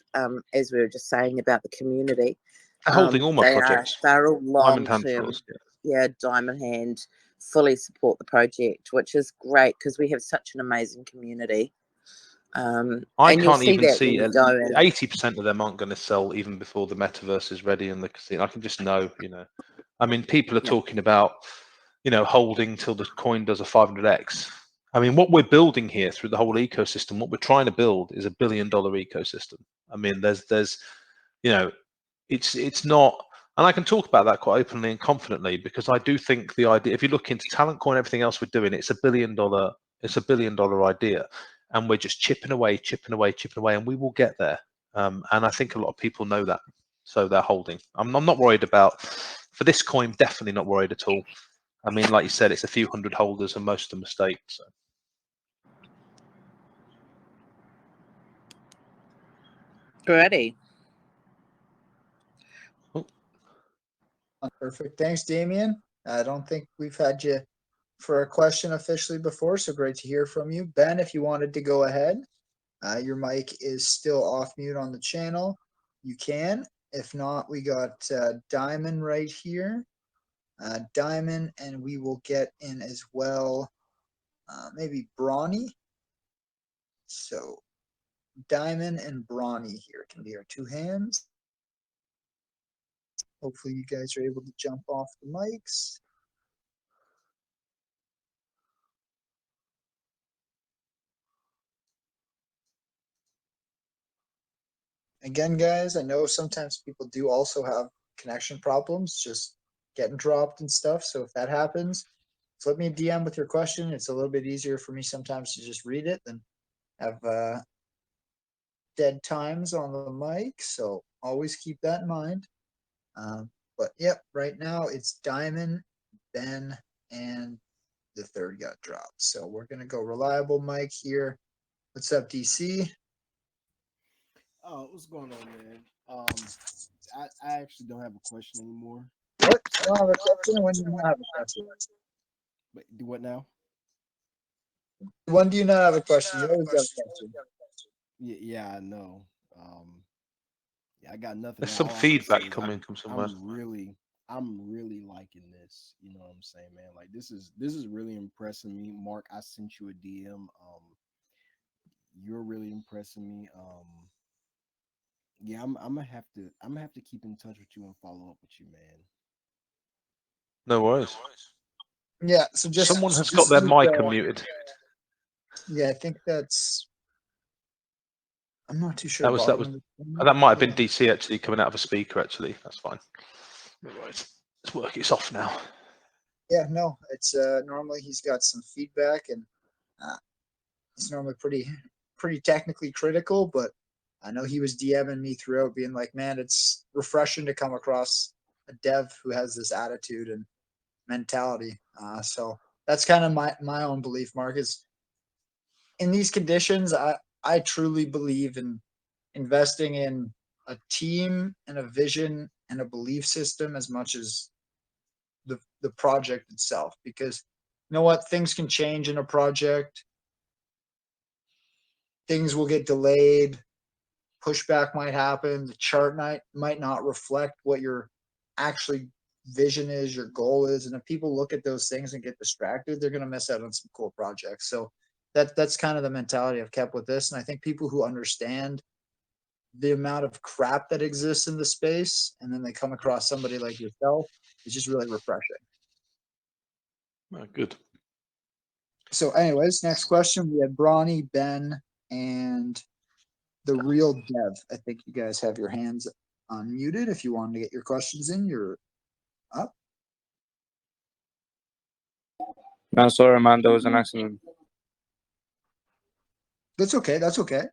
as we were just saying about the community, They're holding all my projects. they're all Diamond hand, of long-term. course. Yeah, Diamond Hand fully support the project, which is great because we have such an amazing community. I and you'll can't see even that see when you go in. 80% of them aren't going to sell even before the metaverse is ready and the casino. I can just know, I mean, people are Yeah. talking about, holding till the coin does a 500x. I mean, what we're building here through the whole ecosystem, what we're trying to build is $1 billion ecosystem. I mean, there's, it's not, and I can talk about that quite openly and confidently because I do think the idea, if you look into talent coin, everything else we're doing, it's $1 billion idea, and we're just chipping away, and we will get there. And I think a lot of people know that, so they're holding. I'm not worried about, for this coin, definitely not worried at all. I mean, like you said, it's a few hundred holders and most of them are staked. So. Ready. Perfect. Thanks, Damien. I don't think we've had you for a question officially before, so great to hear from you. Ben, if you wanted to go ahead, your mic is still off mute on the channel. You can. If not, we got Diamond right here. Diamond, and we will get in as well, maybe Brawny. So Diamond and Brawny here can be our two hands. Hopefully you guys are able to jump off the mics. again, guys, I know sometimes people do also have connection problems, just getting dropped and stuff. So if that happens, flip me a DM with your question. It's a little bit easier for me sometimes to just read it than have dead times on the mic. So always keep that in mind. But yep, right now it's Diamond, Ben, and the third got dropped. So we're gonna go reliable Mike here. What's up, DC? Oh, what's going on, man? I actually don't have a question anymore. What? You don't have a question? When do you not have a question? But do what now? When do you not have a question? You always got a question. Yeah, I know. Yeah, I got nothing. There's All some I can feedback say is coming from somewhere. I'm really liking this. You know what I'm saying, man? Like this is really impressing me. Mark, I sent you a DM. You're really impressing me. Yeah, I'm gonna have to keep in touch with you and follow up with you, man. No worries. Yeah, so just Someone has just got their use, mic unmuted. Yeah, I think that's. I'm not too sure. That was that might have been DC actually coming out of a speaker. Actually, that's fine. No worries. Let's work it off now. Yeah, no, it's normally he's got some feedback and he's normally pretty technically critical, but I know he was DMing me throughout, being like, "Man, it's refreshing to come across a dev who has this attitude and mentality." So that's kind of my own belief, Mark. Is in these conditions, I truly believe in investing in a team and a vision and a belief system as much as the project itself, because you know what, things can change in a project, things will get delayed, pushback might happen, the chart might not reflect what your actually vision is, your goal is, and if people look at those things and get distracted, they're going to miss out on some cool projects. So that's kind of the mentality I've kept with this, and I think people who understand the amount of crap that exists in the space and then they come across somebody like yourself, it's just really refreshing. Oh, good. So anyways, next question, we had Bronny, Ben, and the real dev. I think you guys have your hands unmuted. If you wanted to get your questions in, you're up. No, sorry, man. There was an accident. That's okay. That's okay.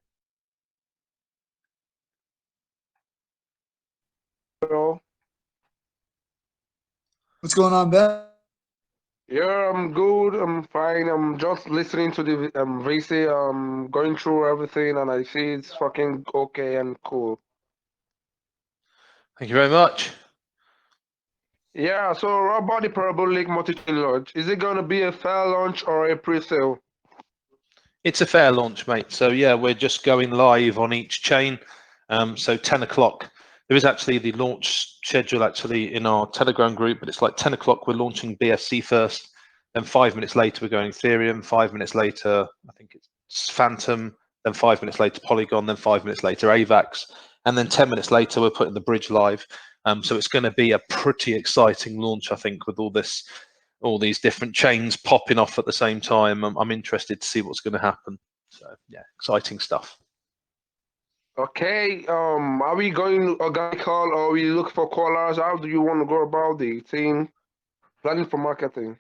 Hello. What's going on, Ben? Yeah, I'm good. I'm fine. I'm just listening to the VC. Going through everything, and I see it's fucking okay and cool. Thank you very much. Yeah. So about the Parabolic multichain launch, is it gonna be a fair launch or a pre-sale? It's a fair launch, mate. So yeah, we're just going live on each chain. So 10 o'clock. There is actually the launch schedule actually in our Telegram group, but it's like 10 o'clock. We're launching BSC first. Then 5 minutes later, we're going Ethereum. 5 minutes later, I think it's Phantom. Then 5 minutes later, Polygon. Then 5 minutes later, AVAX. And then 10 minutes later, we're putting the bridge live. So it's going to be a pretty exciting launch, I think, with all these different chains popping off at the same time. I'm interested to see what's going to happen. So yeah, exciting stuff. Okay. Are we going organic call or we look for callers? How do you want to go about the team planning for marketing?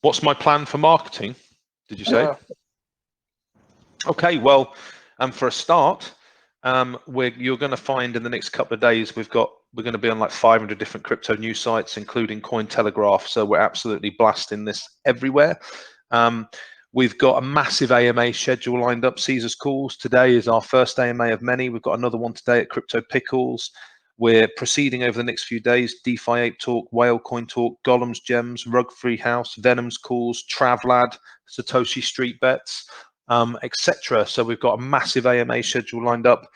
What's my plan for marketing? Did you say? Yeah. Okay, well, for a start, you're going to find in the next couple of days we're going to be on like 500 different crypto news sites, including Cointelegraph. So we're absolutely blasting this everywhere. We've got a massive AMA schedule lined up. Caesar's Calls today is our first AMA of many. We've got another one today at Crypto Pickles. We're proceeding over the next few days. DeFi 8 Talk, Whale Coin Talk, Golem's Gems, Rug Free House, Venom's Calls, Travlad, Satoshi Street Bets, etc. So we've got a massive AMA schedule lined up.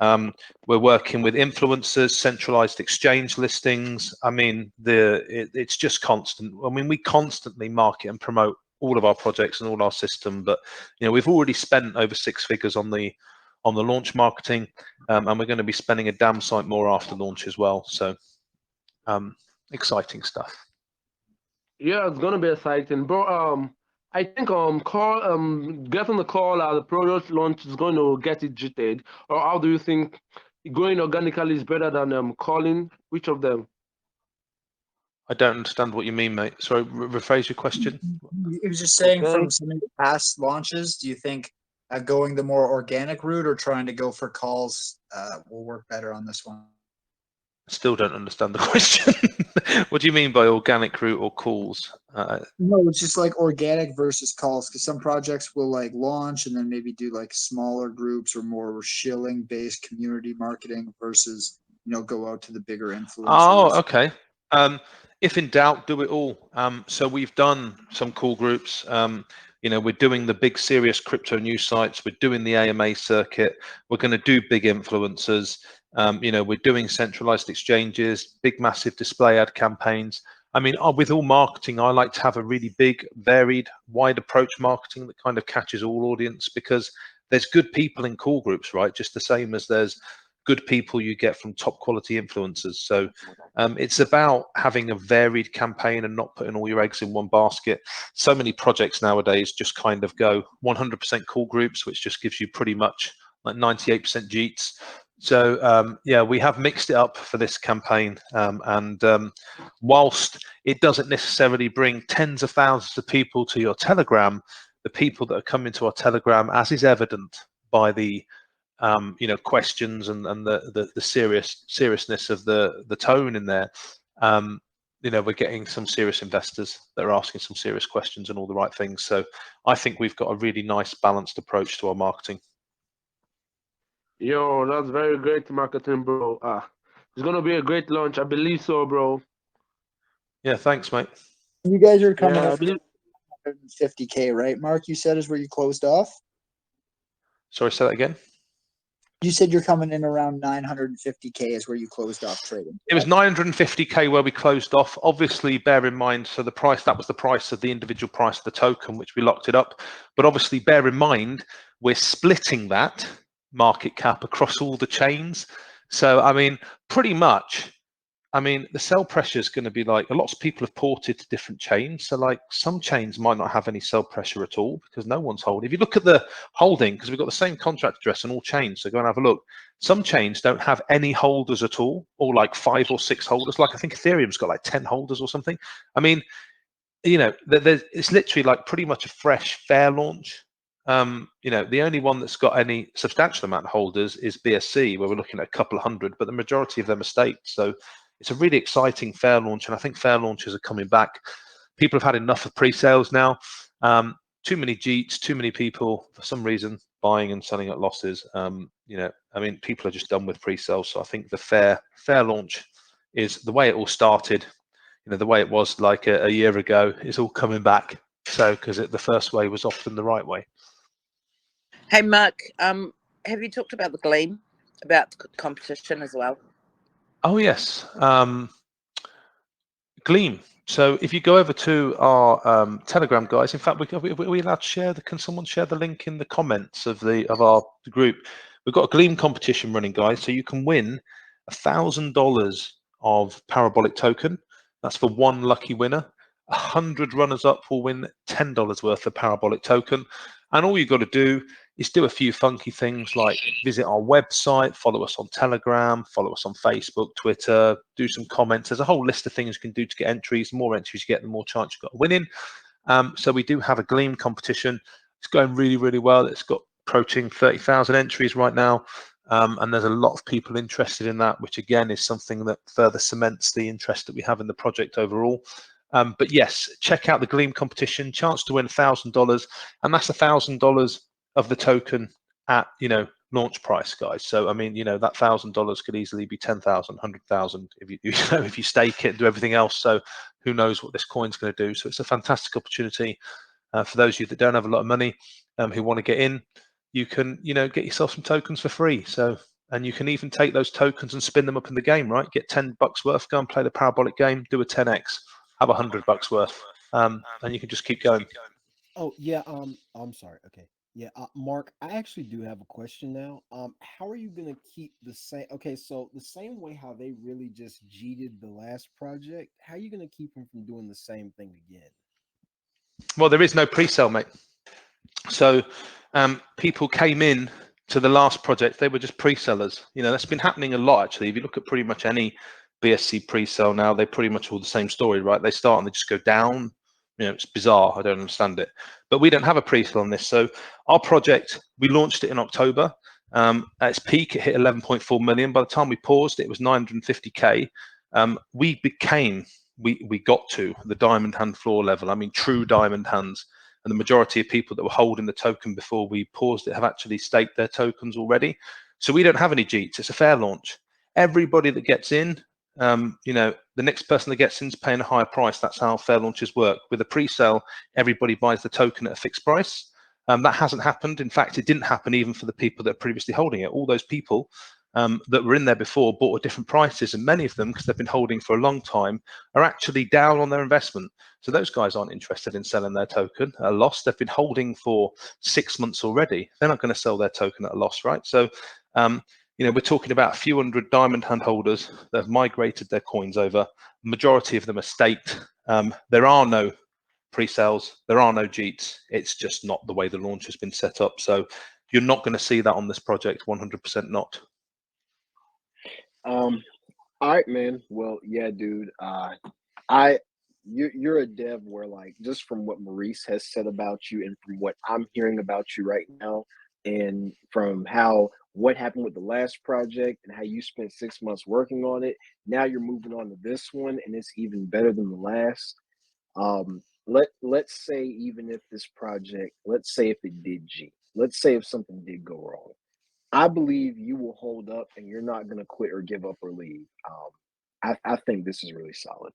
We're working with influencers, centralized exchange listings. I mean, it's just constant. I mean, we constantly market and promote all of our projects and all our system, but we've already spent over 6 figures on the launch marketing, and we're going to be spending a damn sight more after launch as well. So exciting stuff. Yeah, it's gonna be exciting, bro. I think getting the call at the product launch is going to get it jittered. Or how do you think going organically is better than calling? Which of them? I don't understand what you mean, mate. Sorry, rephrase your question. It was just saying Okay. from some of the past launches, do you think going the more organic route or trying to go for calls will work better on this one? Still don't understand the question. What do you mean by organic route or calls? No, it's just like organic versus calls because some projects will like launch and then maybe do like smaller groups or more shilling based community marketing versus go out to the bigger influencers. Oh, okay. If in doubt, do it all. So we've done some call groups. We're doing the big serious crypto news sites. We're doing the AMA circuit. We're going to do big influencers. We're doing centralized exchanges, big, massive display ad campaigns. I mean, with all marketing, I like to have a really big, varied, wide approach marketing that kind of catches all audience because there's good people in call groups, right? Just the same as there's good people you get from top quality influencers. So it's about having a varied campaign and not putting all your eggs in one basket. So many projects nowadays just kind of go 100% call groups, which just gives you pretty much like 98% Jeets. So we have mixed it up for this campaign, and whilst it doesn't necessarily bring tens of thousands of people to your Telegram, the people that are coming to our Telegram, as is evident by the questions and the seriousness of the tone in there. We're getting some serious investors that are asking some serious questions and all the right things. So I think we've got a really nice balanced approach to our marketing. Yo, that's very great marketing, bro. It's gonna be a great launch. I believe so, bro. Yeah, thanks, mate. You guys are coming Yeah, I up believe. 150K, right? Mark, you said is where you closed off. Sorry, say that again. You said you're coming in around 950K is where you closed off trading. It was 950K where we closed off. Obviously, bear in mind, so that was the price of the individual price of the token, which we locked it up. But obviously, bear in mind, we're splitting that market cap across all the chains. So, I mean, pretty much, the sell pressure is going to be like, a lot of people have ported to different chains. So like some chains might not have any sell pressure at all because no one's holding. If you look at the holding, because we've got the same contract address on all chains, so go and have a look. Some chains don't have any holders at all, or like 5 or 6 holders. Like I think Ethereum's got like 10 holders or something. I mean, it's literally like pretty much a fresh, fair launch. The only one that's got any substantial amount of holders is BSC, where we're looking at a couple of hundred, but the majority of them are staked. So it's a really exciting fair launch, and I think fair launches are coming back. People have had enough of pre-sales now. Too many Jeets, too many people for some reason buying and selling at losses. People are just done with pre-sales. So I think the fair launch is the way it all started. The way it was like a year ago is all coming back. So because the first way was often the right way. Hey, Mark, have you talked about the Gleam, about competition as well? Oh yes, Gleam. So if you go over to our Telegram, guys, in fact, we allowed to share can someone share the link in the comments of our group? We've got a Gleam competition running, guys, so you can win $1,000 of Parabolic Token. That's for one lucky winner. 100 runners up will win $10 worth of Parabolic Token, and all you've got to do is do a few funky things like visit our website, follow us on Telegram, follow us on Facebook, Twitter, do some comments. There's a whole list of things you can do to get entries. The more entries you get, the more chance you've got of winning. So we do have a Gleam competition. It's going really, really well. It's got approaching 30,000 entries right now. And there's a lot of people interested in that, which again is something that further cements the interest that we have in the project overall. But yes, check out the Gleam competition, chance to win $1,000, and that's $1,000 of the token at launch price, guys. So I mean, that $1,000 could easily be 10,000, 100,000 if you if you stake it and do everything else. So who knows what this coin's going to do? So it's a fantastic opportunity for those of you that don't have a lot of money who want to get in. You can get yourself some tokens for free. So and you can even take those tokens and spin them up in the game, right? Get $10 worth, go and play the Parabolic game, do a 10x, have $100 worth, and you can just keep going. Oh yeah, I'm sorry. Okay. Yeah, Mark, I actually do have a question now. How are you gonna keep the same? Okay, so the same way how they really just cheated the last project, how are you gonna keep them from doing the same thing again? Well, there is no pre-sale, mate. So people came in to the last project, they were just pre-sellers. You know, that's been happening a lot, actually. If you look at pretty much any BSC pre-sale now, they're pretty much all the same story, right? They start and they just go down. You know, it's bizarre. I don't understand it. But we don't have a pre-sale on this. So our project, we launched it in October. At its peak, it hit 11.4 million. By the time we paused, it was 950K. We got to the diamond hand floor level. I mean, true diamond hands. And the majority of people that were holding the token before we paused it have actually staked their tokens already. So we don't have any JEETs. It's a fair launch. Everybody that gets in, you know, the next person that gets in is paying a higher price. That's how fair launches work. With a pre-sale, everybody buys the token at a fixed price. That hasn't happened. In fact, it didn't happen even for the people that are previously holding it. All those people that were in there before bought at different prices, and many of them, because they've been holding for a long time, are actually down on their investment. So those guys aren't interested in selling their token at a loss. They've been holding for 6 months already. They're not going to sell their token at a loss, right? So, you know, we're talking about a few hundred diamond hand holders that have migrated their coins over. The majority of them are staked. There are no pre-sales, there are no JEETs. It's just not the way the launch has been set up. So you're not going to see that on this project, 100% not. All right, man. Well, yeah, dude. You're a dev where, like, just from what Maurice has said about you and from what I'm hearing about you right now, and from what happened with the last project and how you spent 6 months working on it, now you're moving on to this one and it's even better than the last. Let's say, even if this project, let's say if it did G, let's say if something did go wrong, I believe you will hold up and you're not going to quit or give up or leave. I think this is really solid.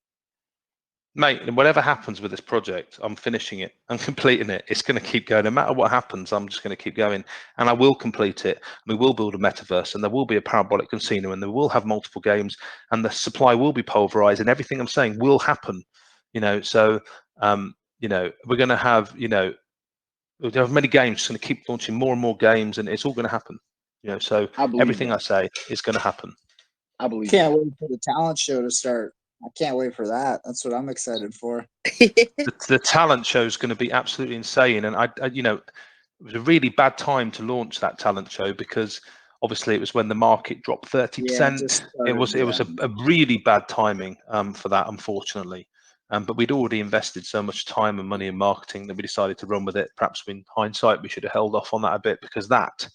Mate, and whatever happens with this project, I'm finishing it. I'm completing it. It's going to keep going. No matter what happens, I'm just going to keep going. And I will complete it. We will build a metaverse, and there will be a parabolic casino, and there will have multiple games, and the supply will be pulverized, and everything I'm saying will happen. You know, so you know, we're going to have, you know, we'll have many games. Just going to keep launching more and more games, and it's all going to happen. You know, so everything I say is going to happen. I believe. Can't wait for the talent show to start. I can't wait for that. That's what I'm excited for. The talent show is going to be absolutely insane, and I, you know, it was a really bad time to launch that talent show because obviously it was when the market dropped 30%. It was a really bad timing for that, unfortunately. But we'd already invested so much time and money in marketing that we decided to run with it. Perhaps in hindsight, we should have held off on that a bit, because that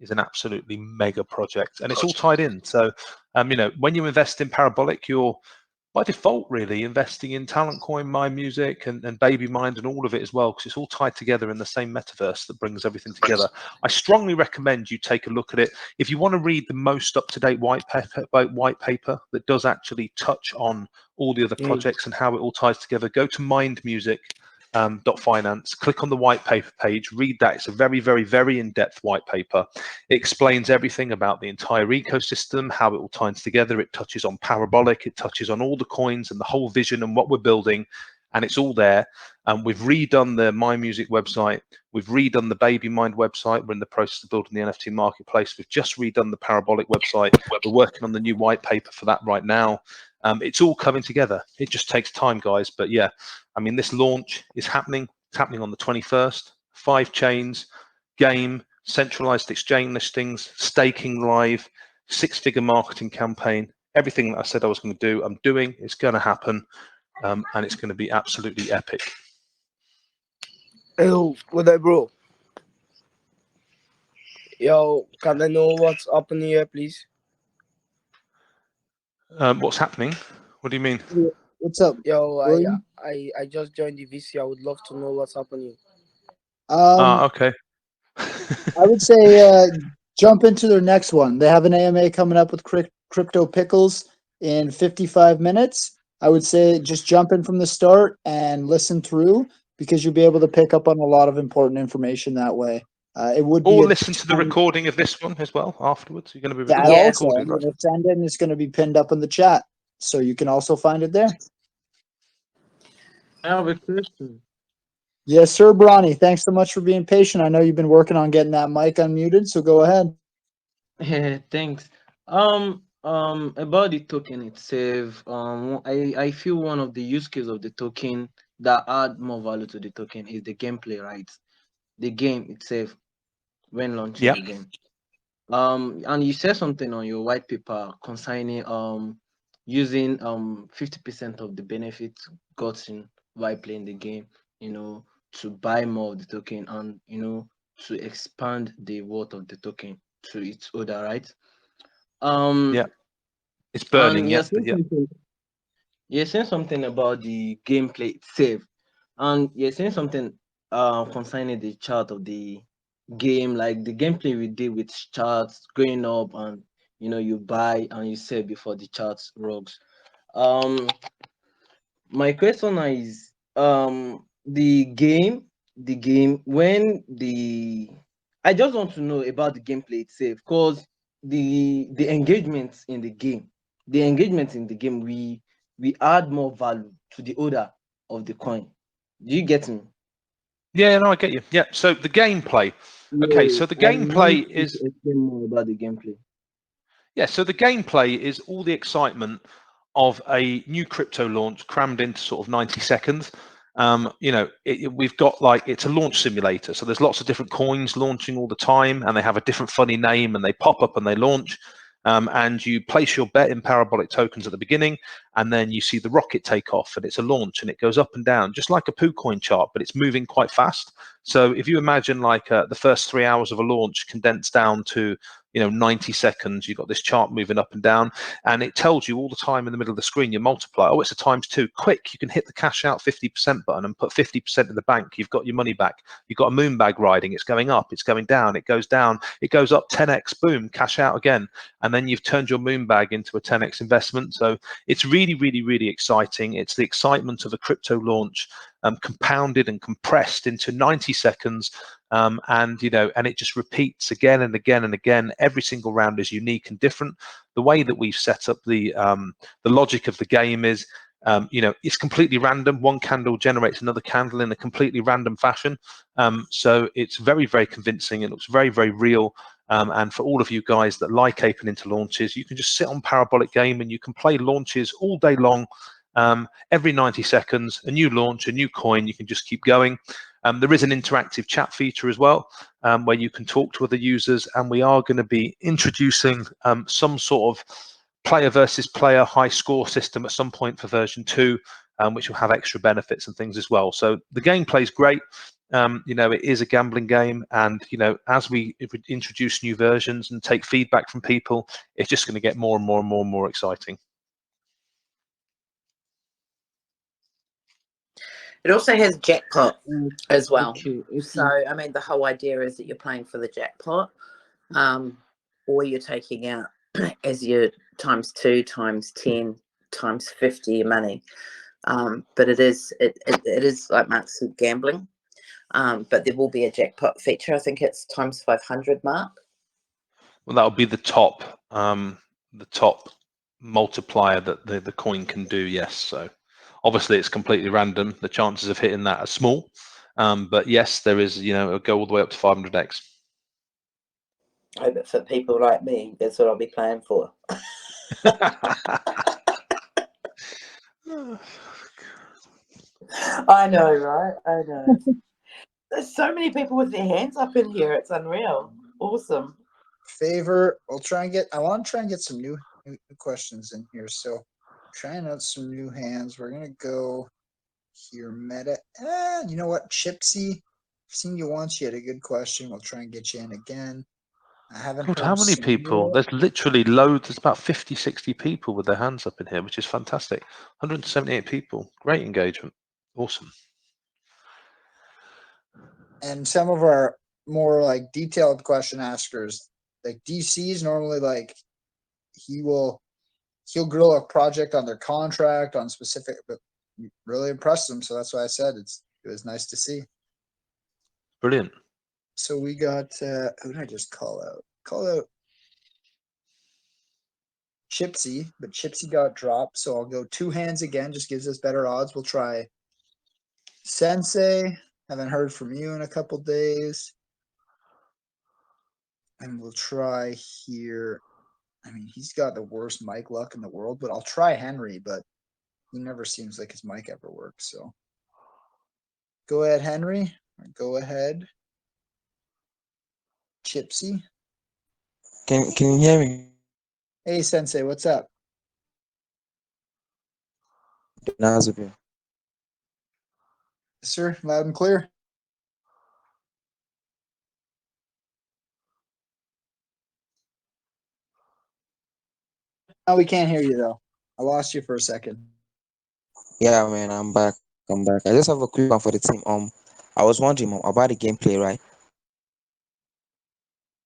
is an absolutely mega project, and it's all tied in. So, you know, when you invest in Parabolic, you're by default really investing in Talent Coin, My Music, and Baby Mind, and all of it as well, because it's all tied together in the same metaverse that brings everything together. I strongly recommend you take a look at it. If you want to read the most up-to-date white paper that does actually touch on all the other projects and how it all ties together, go to mindmusic.finance, click on the white paper page, read that. It's a very, very, very in-depth white paper. It explains everything about the entire ecosystem, how it all ties together. It touches on Parabolic, it touches on all the coins and the whole vision and what we're building, and it's all there. We've redone the My Music website, we've redone the Baby Mind website. We're in the process of building the NFT marketplace. We've just redone the Parabolic website. We're working on the new white paper for that right now. It's all coming together. It just takes time, guys. But yeah, I mean, this launch is happening. It's happening on the 21st. 5 chains, game, centralized exchange listings, staking live, 6-figure marketing campaign. Everything that I said I was going to do, I'm doing. It's going to happen, and it's going to be absolutely epic. Yo, what up, bro? Yo, can I know what's happening here, please? What's happening? What do you mean? What's up? Yo, William? I just joined the VC. I would love to know what's happening. Okay. I would say jump into their next one. They have an AMA coming up with Crypto Pickles in 55 minutes. I would say just jump in from the start and listen through, because you'll be able to pick up on a lot of important information that way. It would be listen to the recording of this one as well afterwards. You're going to be that recording, also. I'm going to send it, and it's going to be pinned up in the chat, so you can also find it there. I have a question. Yes, sir, Bronny. Thanks so much for being patient. I know you've been working on getting that mic unmuted, so go ahead. Thanks. About the token itself, I feel one of the use cases of the token that add more value to the token is the gameplay, right? The game itself when launching Yeah. the game. And you said something on your white paper concerning using 50% of the benefits gotten by playing the game, to buy more of the token and to expand the worth of the token to its order, right? Yeah. Um, It's and burning. Yeah. But yeah. you're saying something about the gameplay itself, and you're saying something concerning the chart of the game, like the gameplay we did with charts going up, and you buy and you sell before the charts rocks. Um, my question now is the game when the I just want to know about the gameplay itself, because the engagement in the game, we add more value to the order of the coin. Do you get me? Yeah. No, I get you. Yeah. So the gameplay. Okay. So the I need gameplay you is to explain more about the gameplay. Yeah, so the gameplay is all the excitement of a new crypto launch crammed into sort of 90 seconds. We've got it's a launch simulator, so there's lots of different coins launching all the time, and they have a different funny name, and they pop up and they launch. And you place your bet in parabolic tokens at the beginning, and then you see the rocket take off, and it's a launch, and it goes up and down, just like a poo coin chart, but it's moving quite fast. So if you imagine the first 3 hours of a launch condensed down to 90 seconds, you've got this chart moving up and down, and it tells you all the time in the middle of the screen, you multiply. Oh, it's a ×2. Quick, you can hit the cash out 50% button and put 50% in the bank. You've got your money back. You've got a moon bag riding. It's going up. It's going down. It goes down. It goes up 10x. Boom, cash out again. And then you've turned your moon bag into a 10x investment. So it's really, really, really exciting. It's the excitement of a crypto launch compounded and compressed into 90 seconds. And it just repeats again and again and again. Every single round is unique and different. The way that we've set up the logic of the game is, it's completely random. One candle generates another candle in a completely random fashion. So it's very, very convincing. It looks very, very real. And for all of you guys that like aping into launches, you can just sit on Parabolic Game and you can play launches all day long. Every 90 seconds, a new launch, a new coin. You can just keep going. There is an interactive chat feature as well, where you can talk to other users, and we are going to be introducing some sort of player versus player high score system at some point for version 2, which will have extra benefits and things as well. So the gameplay is great. It is a gambling game, and as we introduce new versions and take feedback from people, it's just going to get more and more and more and more exciting. It also has jackpot as well. Okay. So, I mean, the whole idea is that you're playing for the jackpot, or you're taking out as your ×2, ×10, ×50 your money. But it is like Mark said, gambling. But there will be a jackpot feature. I think it's ×500, Mark. Well, that'll be the top multiplier that the coin can do. Yes. So obviously it's completely random. The chances of hitting that are small. But yes, there is, it'll go all the way up to 500x. Oh, but for people like me, that's what I'll be playing for. I know, right? I know. There's so many people with their hands up in here. It's unreal. Awesome. Favor. I want to try and get some new questions in here. So trying out some new hands. We're gonna go here. Meta. You know what? Chipsy. I've seen you once. You had a good question. We'll try and get you in again. I haven't God, heard how many people? There's literally loads. There's about 50, 60 people with their hands up in here, which is fantastic. 178 people. Great engagement. Awesome. And some of our more like detailed question askers, like DC's normally like he'll grill a project on their contract on specific, but really impressed them. So that's why I said it was nice to see. Brilliant. So we got who did I just call out? Call out Chipsy, but Chipsy got dropped. So I'll go 2 hands again, just gives us better odds. We'll try Sensei. Haven't heard from you in a couple days. And we'll try here. I mean, he's got the worst mic luck in the world, but I'll try Henry, but he never seems like his mic ever works. So Go ahead, Henry. Go ahead, Chipsy. Can you hear me? Hey, Sensei, what's up? Nazube. Sir, loud and clear. No, we can't hear you though. I lost you for a second. Yeah, man, I'm back. I'm back. I just have a quick one for the team. I was wondering about the gameplay, right?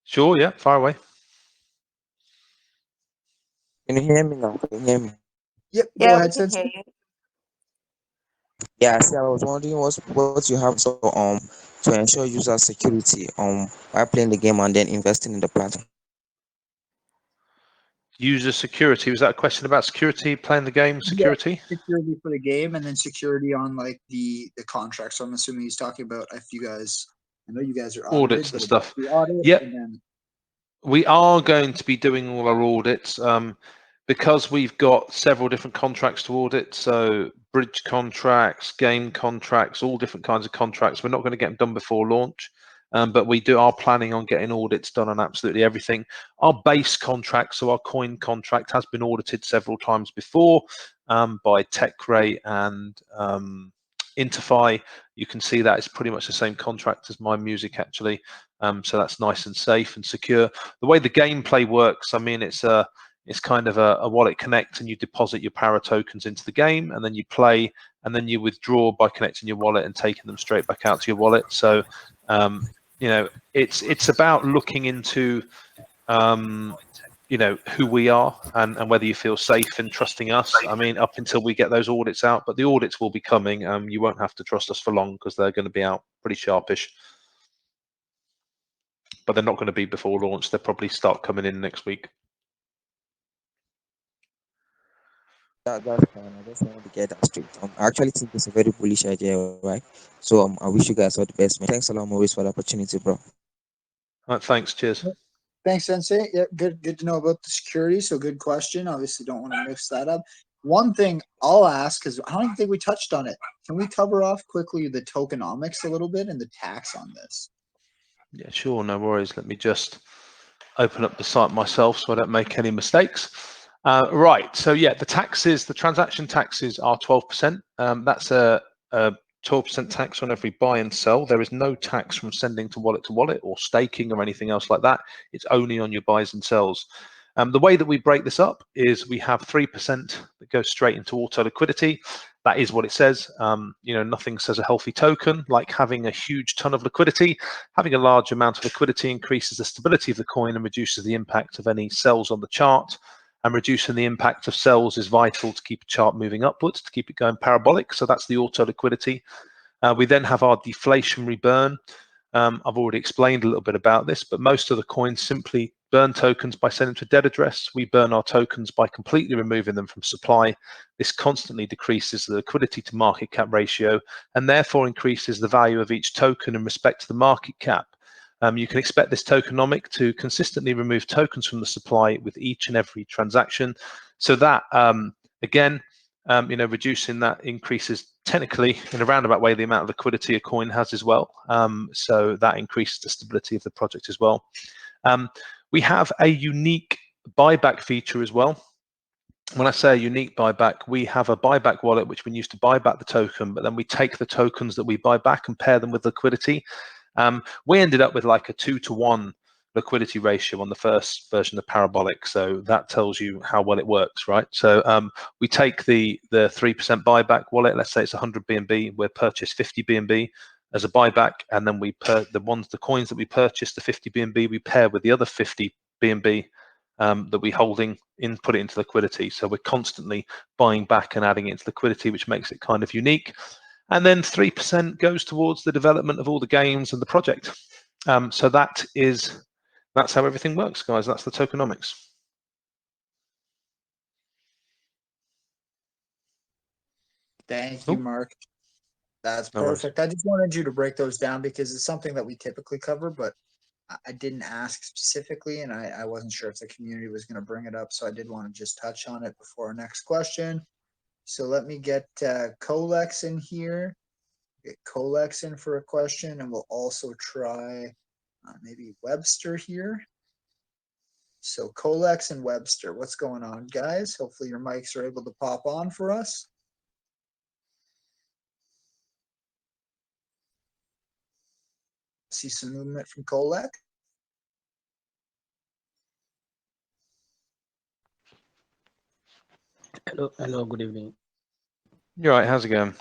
Sure, yeah, far away. Can you hear me now? Can you hear me? Yep, go Yeah, we ahead, can hear Sensei. you. Yeah, see, I was wondering what you have to ensure user security while playing the game and then investing in the platform. User security, was that a question about security, playing the game security? Yeah, security for the game, and then security on like the contract. So I'm assuming he's talking about if you guys. I know you guys are audited, Audits and but about stuff. the audit, Yep. and then We are going to be doing all our audits because we've got several different contracts to audit. So bridge contracts, game contracts, all different kinds of contracts. We're not going to get them done before launch, but we are planning on getting audits done on absolutely everything. Our base contract, so our coin contract, has been audited several times before by TechRay and Interfi. You can see that it's pretty much the same contract as my music actually. So that's nice and safe and secure. The way the gameplay works, I mean, it's kind of a wallet connect, and you deposit your Para tokens into the game, and then you play, and then you withdraw by connecting your wallet and taking them straight back out to your wallet. So, you know, it's about looking into you know, who we are and whether you feel safe in trusting us. I mean, up until we get those audits out, but the audits will be coming. You won't have to trust us for long because they're going to be out pretty sharpish. But they're not going to be before launch. They'll probably start coming in next week. That's fine. I just wanted to get that straight. I actually think it's a very bullish idea, right? So I wish you guys all the best, man. Thanks a lot, Maurice, for the opportunity, bro. All right, thanks. Cheers. thanks, Sensei. Yeah, good to know about the security. So good question. Obviously, don't want to mix that up. One thing I'll ask, because I don't even think we touched on it. Can we cover off quickly the tokenomics a little bit and the tax on this? Yeah, sure. No worries. Let me just open up the site myself so I don't make any mistakes. Right. So yeah, the taxes, the transaction taxes are 12%. That's a 12% tax on every buy and sell. There is no tax from sending to wallet or staking or anything else like that. It's only on your buys and sells. The way that we break this up is we have 3% that goes straight into auto liquidity. That is what it says. You know, nothing says a healthy token like having a huge ton of liquidity. Having a large amount of liquidity increases the stability of the coin and reduces the impact of any sells on the chart. And reducing the impact of sells is vital to keep a chart moving upwards, to keep it going parabolic. So that's the auto liquidity. We then have our deflationary burn. I've already explained a little bit about this, but most of the coins simply burn tokens by sending to a dead address. We burn our tokens by completely removing them from supply. This constantly decreases the liquidity to market cap ratio and therefore increases the value of each token in respect to the market cap. You can expect this tokenomic to consistently remove tokens from the supply with each and every transaction. So that, again, you know, reducing that increases technically in a roundabout way the amount of liquidity a coin has as well. So that increases the stability of the project as well. We have a unique buyback feature as well. When I say a unique buyback, we have a buyback wallet which we use to buy back the token, but then we take the tokens that we buy back and pair them with liquidity. We ended up with like a 2-to-1 liquidity ratio on the first version of Parabolic, so that tells you how well it works, right? So we take the 3% buyback wallet. Let's say it's 100 BNB. We purchase 50 BNB as a buyback, and then the coins that we purchase, the 50 BNB, we pair with the other 50 BNB that we're holding in, put it into liquidity. So we're constantly buying back and adding it into liquidity, which makes it kind of unique. And then 3% goes towards the development of all the games and the project. So that's how everything works, guys. That's the tokenomics. Thank you, Mark. That's No worries. perfect. I just wanted you to break those down because it's something that we typically cover, but I didn't ask specifically, and I wasn't sure if the community was going to bring it up, so I did want to just touch on it before our next question. So let me get Colex in here. Get Colex in for a question, and we'll also try maybe Webster here. So Colex and Webster, what's going on, guys? Hopefully your mics are able to pop on for us. See some movement from Colex. Hello, good evening. You're right. How's it going?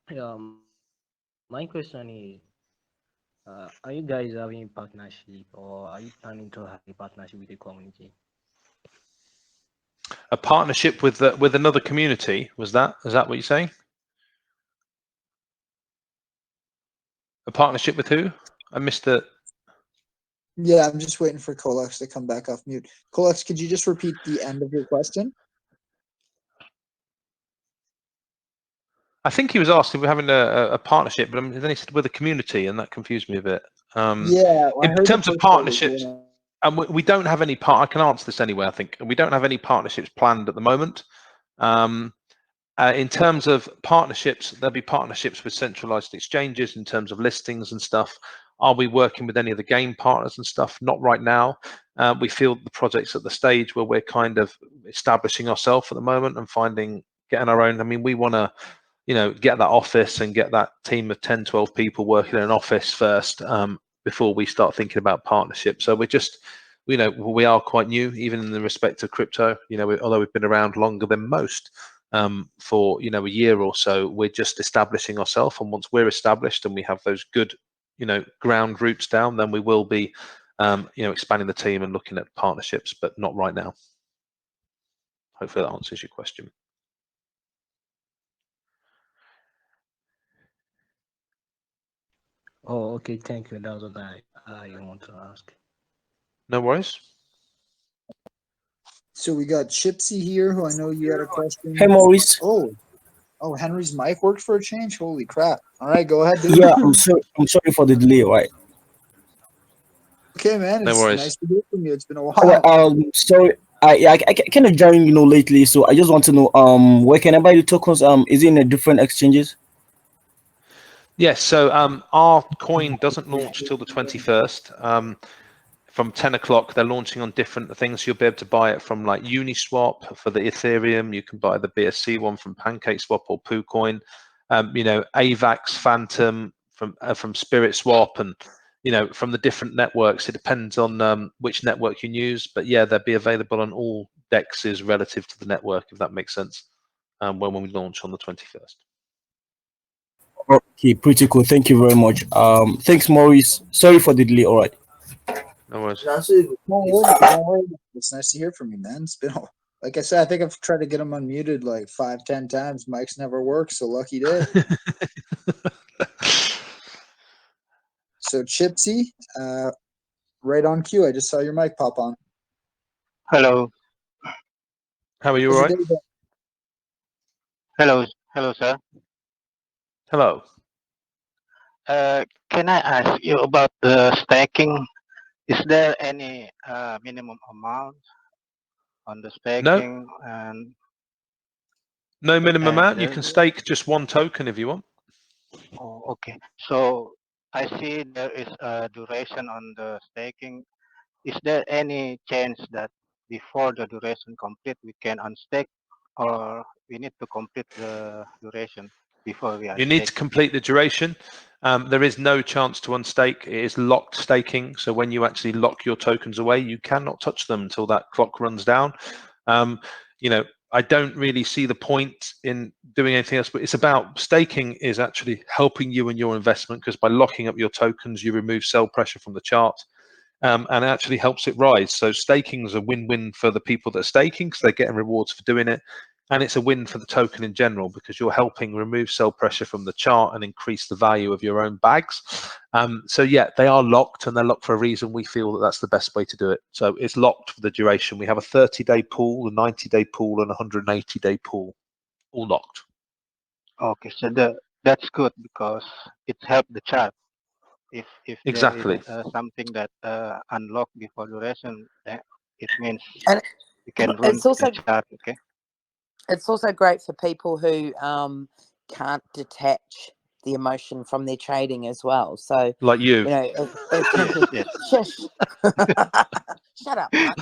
Hello. My question is, are you guys having a partnership, or are you planning to have a partnership with the community? A partnership with another community? Is that what you're saying? A partnership with who? I missed it. Yeah, I'm just waiting for Colex to come back off mute. Colex, could you just repeat the end of your question? I think he was asking if we're having a partnership, but then he said with a community, and that confused me a bit. Yeah, well, I In heard terms the of first part, partnerships, yeah. and we don't have any I can answer this anyway. I think we don't have any partnerships planned at the moment. In terms of partnerships, there'll be partnerships with centralized exchanges in terms of listings and stuff. Are we working with any of the game partners and stuff? Not right now. We feel the project's at the stage where we're kind of establishing ourselves at the moment and getting our own. I mean, we want to, get that office and get that team of 10, 12 people working in an office first before we start thinking about partnerships. So we're just, we are quite new, even in the respect of crypto. Although we've been around longer than most. For a year or so, we're just establishing ourselves, and once we're established and we have those good ground roots down, then we will be expanding the team and looking at partnerships, but not right now. Hopefully that answers your question. Oh, okay, thank you. That was what I want to ask. No worries. So we got Chipsy here, who I know you had a question. Hey, Maurice. Oh, Henry's mic worked for a change. Holy crap! All right, go ahead, dude. Yeah, I'm sorry for the delay, right? Okay, man. It's nice to hear from you. It's been a while. Well, sorry. I kind of joined, lately, so I just want to know, where can I buy the tokens? Is it in a different exchanges? Yes. So our coin doesn't launch till the 21st. From 10 o'clock, they're launching on different things. You'll be able to buy it from like Uniswap for the Ethereum. You can buy the BSC one from PancakeSwap or PooCoin. AVAX, Phantom from Spirit Swap, and from the different networks. It depends on which network you use, but yeah, they'll be available on all dexes relative to the network, if that makes sense. When we launch on the 21st. Okay, pretty cool. Thank you very much. Thanks, Maurice. Sorry for the delay. All right. No worries. Don't worry. It's nice to hear from you, man. It's been, like I said, I think I've tried to get him unmuted like 5-10 times. Mike's never worked, so lucky day. So Chipsy, right on cue. I just saw your mic pop on. Hello. How are you? All right? Hello, sir. Hello. Can I ask you about the staking? Is there any minimum amount on the staking? No minimum amount. You can stake just one token if you want. Oh, okay. So I see there is a duration on the staking. Is there any chance that before the duration complete, we can unstake, or we need to complete the duration before we unstake? You need to complete the duration. There is no chance to unstake. It is locked staking. So when you actually lock your tokens away, you cannot touch them until that clock runs down. I don't really see the point in doing anything else, but it's about staking is actually helping you and your investment, because by locking up your tokens, you remove sell pressure from the chart. And it actually helps it rise. So staking is a win-win for the people that are staking, because they're getting rewards for doing it. And it's a win for the token in general, because you're helping remove sell pressure from the chart and increase the value of your own bags. So yeah, they are locked, and they're locked for a reason. We feel that that's the best way to do it. So it's locked for the duration. We have a 30-day pool, a 90-day pool, and a 180-day pool, all locked. Okay, so that's good because it helped the chart. If Exactly. there is something that unlocked before duration, it means And you can run it's also the chart. Okay. It's also great for people who can't detach the emotion from their trading as well. So, Like you. you know, Yes. shush. Shut up, Mark.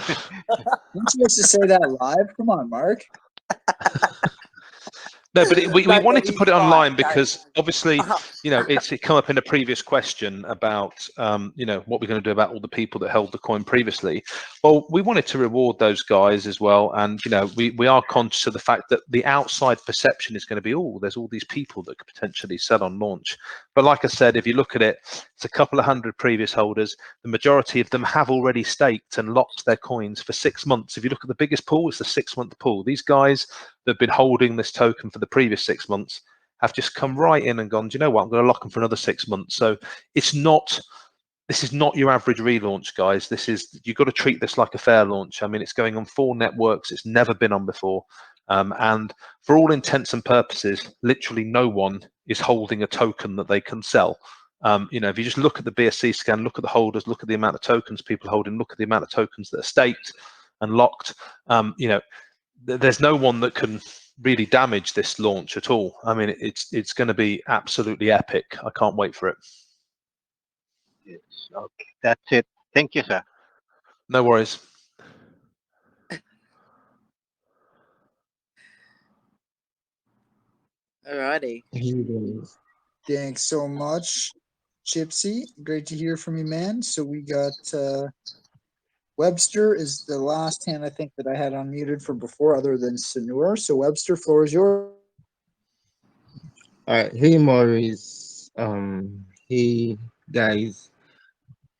You're supposed to say that live. Come on, Mark. No, but we No, wanted but to he's put it fine. online No. because obviously, Uh-huh. you know, it come up in a previous question about, you know, what we're going to do about all the people that held the coin previously. Well, we wanted to reward those guys as well. And, you know, we are conscious of the fact that the outside perception is going to be, oh, there's all these people that could potentially sell on launch. But like I said, if you look at it, it's a couple of hundred previous holders. The majority of them have already staked and locked their coins for 6 months. If you look at the biggest pool, it's the 6-month pool. These guys that have been holding this token for the previous 6 months have just come right in and gone, do you know what, I'm going to lock them for another 6 months. So it's not, this is not your average relaunch, guys. This is, you've got to treat this like a fair launch. I mean, it's going on 4 networks it's never been on before, and for all intents and purposes, literally no one is holding a token that they can sell. You know, if you just look at the BSC scan, look at the holders, look at the amount of tokens people are holding, look at the amount of tokens that are staked and locked, you know, there's no one that can really damage this launch at all. I mean, it's going to be absolutely epic. I can't wait for it. Yes. Okay. That's it. Thank you, sir. No worries. Alrighty. Thanks so much, Chipsy. Great to hear from you, man. So we got Webster is the last hand I think that I had unmuted from before, other than Sanur. So Webster, floor is yours. All right. Hey, Maurice. Hey, guys.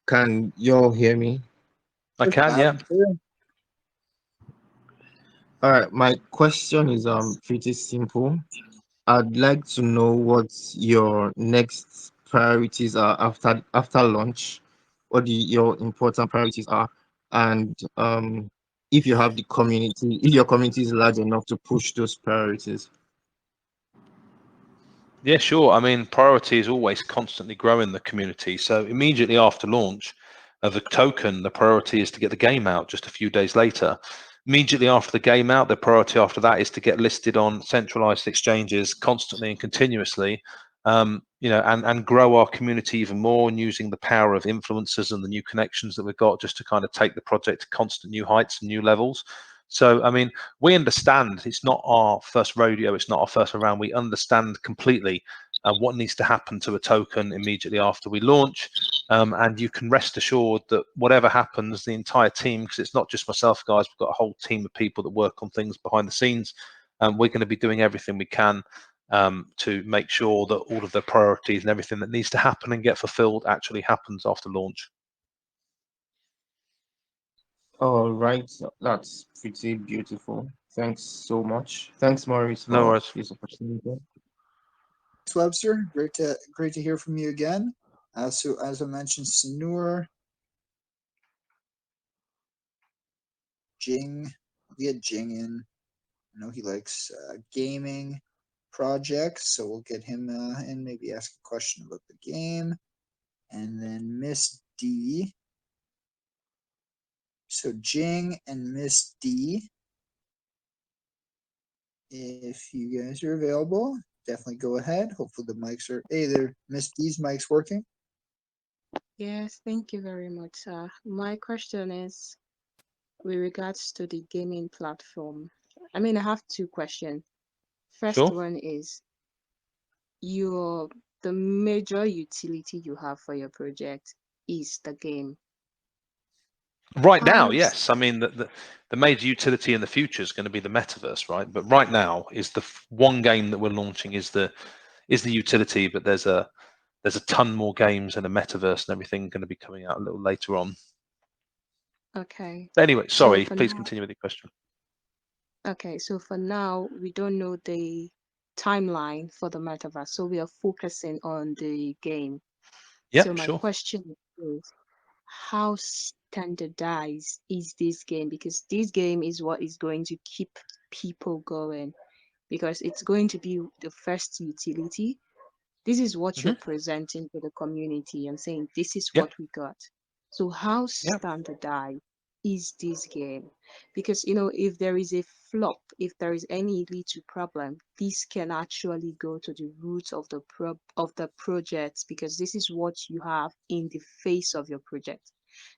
Can y'all hear me? I can, yeah. All right. My question is pretty simple. I'd like to know what your next priorities are after launch. What your important priorities are, and if you have the community, if your community is large enough to push those priorities. Yeah, sure. I mean, priority is always constantly growing the community. So immediately after launch of the token, the priority is to get the game out just a few days later. Immediately after the game out, the priority after that is to get listed on centralized exchanges constantly and continuously, you know, and grow our community even more, and using the power of influencers and the new connections that we've got just to kind of take the project to constant new heights and new levels. So, I mean, we understand it's not our first rodeo, it's not our first round. We understand completely what needs to happen to a token immediately after we launch. And you can rest assured that whatever happens, the entire team, because it's not just myself, guys, we've got a whole team of people that work on things behind the scenes. We're going to be doing everything we can to make sure that all of the priorities and everything that needs to happen and get fulfilled actually happens after launch. All right, that's pretty beautiful. Thanks so much. Thanks, Maurice, No for worries. this opportunity. Thanks, Webster. Great to hear from you again. So as I mentioned, Sanur, Jing, we had Jing in. I know he likes gaming projects, so we'll get him in, maybe ask a question about the game. And then Miss D. So Jing and Miss D, if you guys are available, definitely go ahead. Hopefully the mics are, hey there, Miss D's mic's working. Yes, thank you very much, sir. My question is with regards to the gaming platform. I mean, I have two questions. First Sure. one is the major utility you have for your project is the game. Right now, How yes. I mean, the major utility in the future is going to be the metaverse, right? But right now is the one game that we're launching is the utility, but there's a ton more games and a metaverse and everything going to be coming out a little later on. Okay. Anyway, So sorry, for please now, continue with your question. okay, so for now, we don't know the timeline for the metaverse, so we are focusing on the game. Yeah, So my sure. question is, how standardized is this game? Because this game is what is going to keep people going, because it's going to be the first utility. This is what you're presenting to the community and saying, this is Yeah. what we got. So how Yeah. standardized is this game? Because if there is a flop, if there is any little problem, this can actually go to the root of the project, because this is what you have in the face of your project.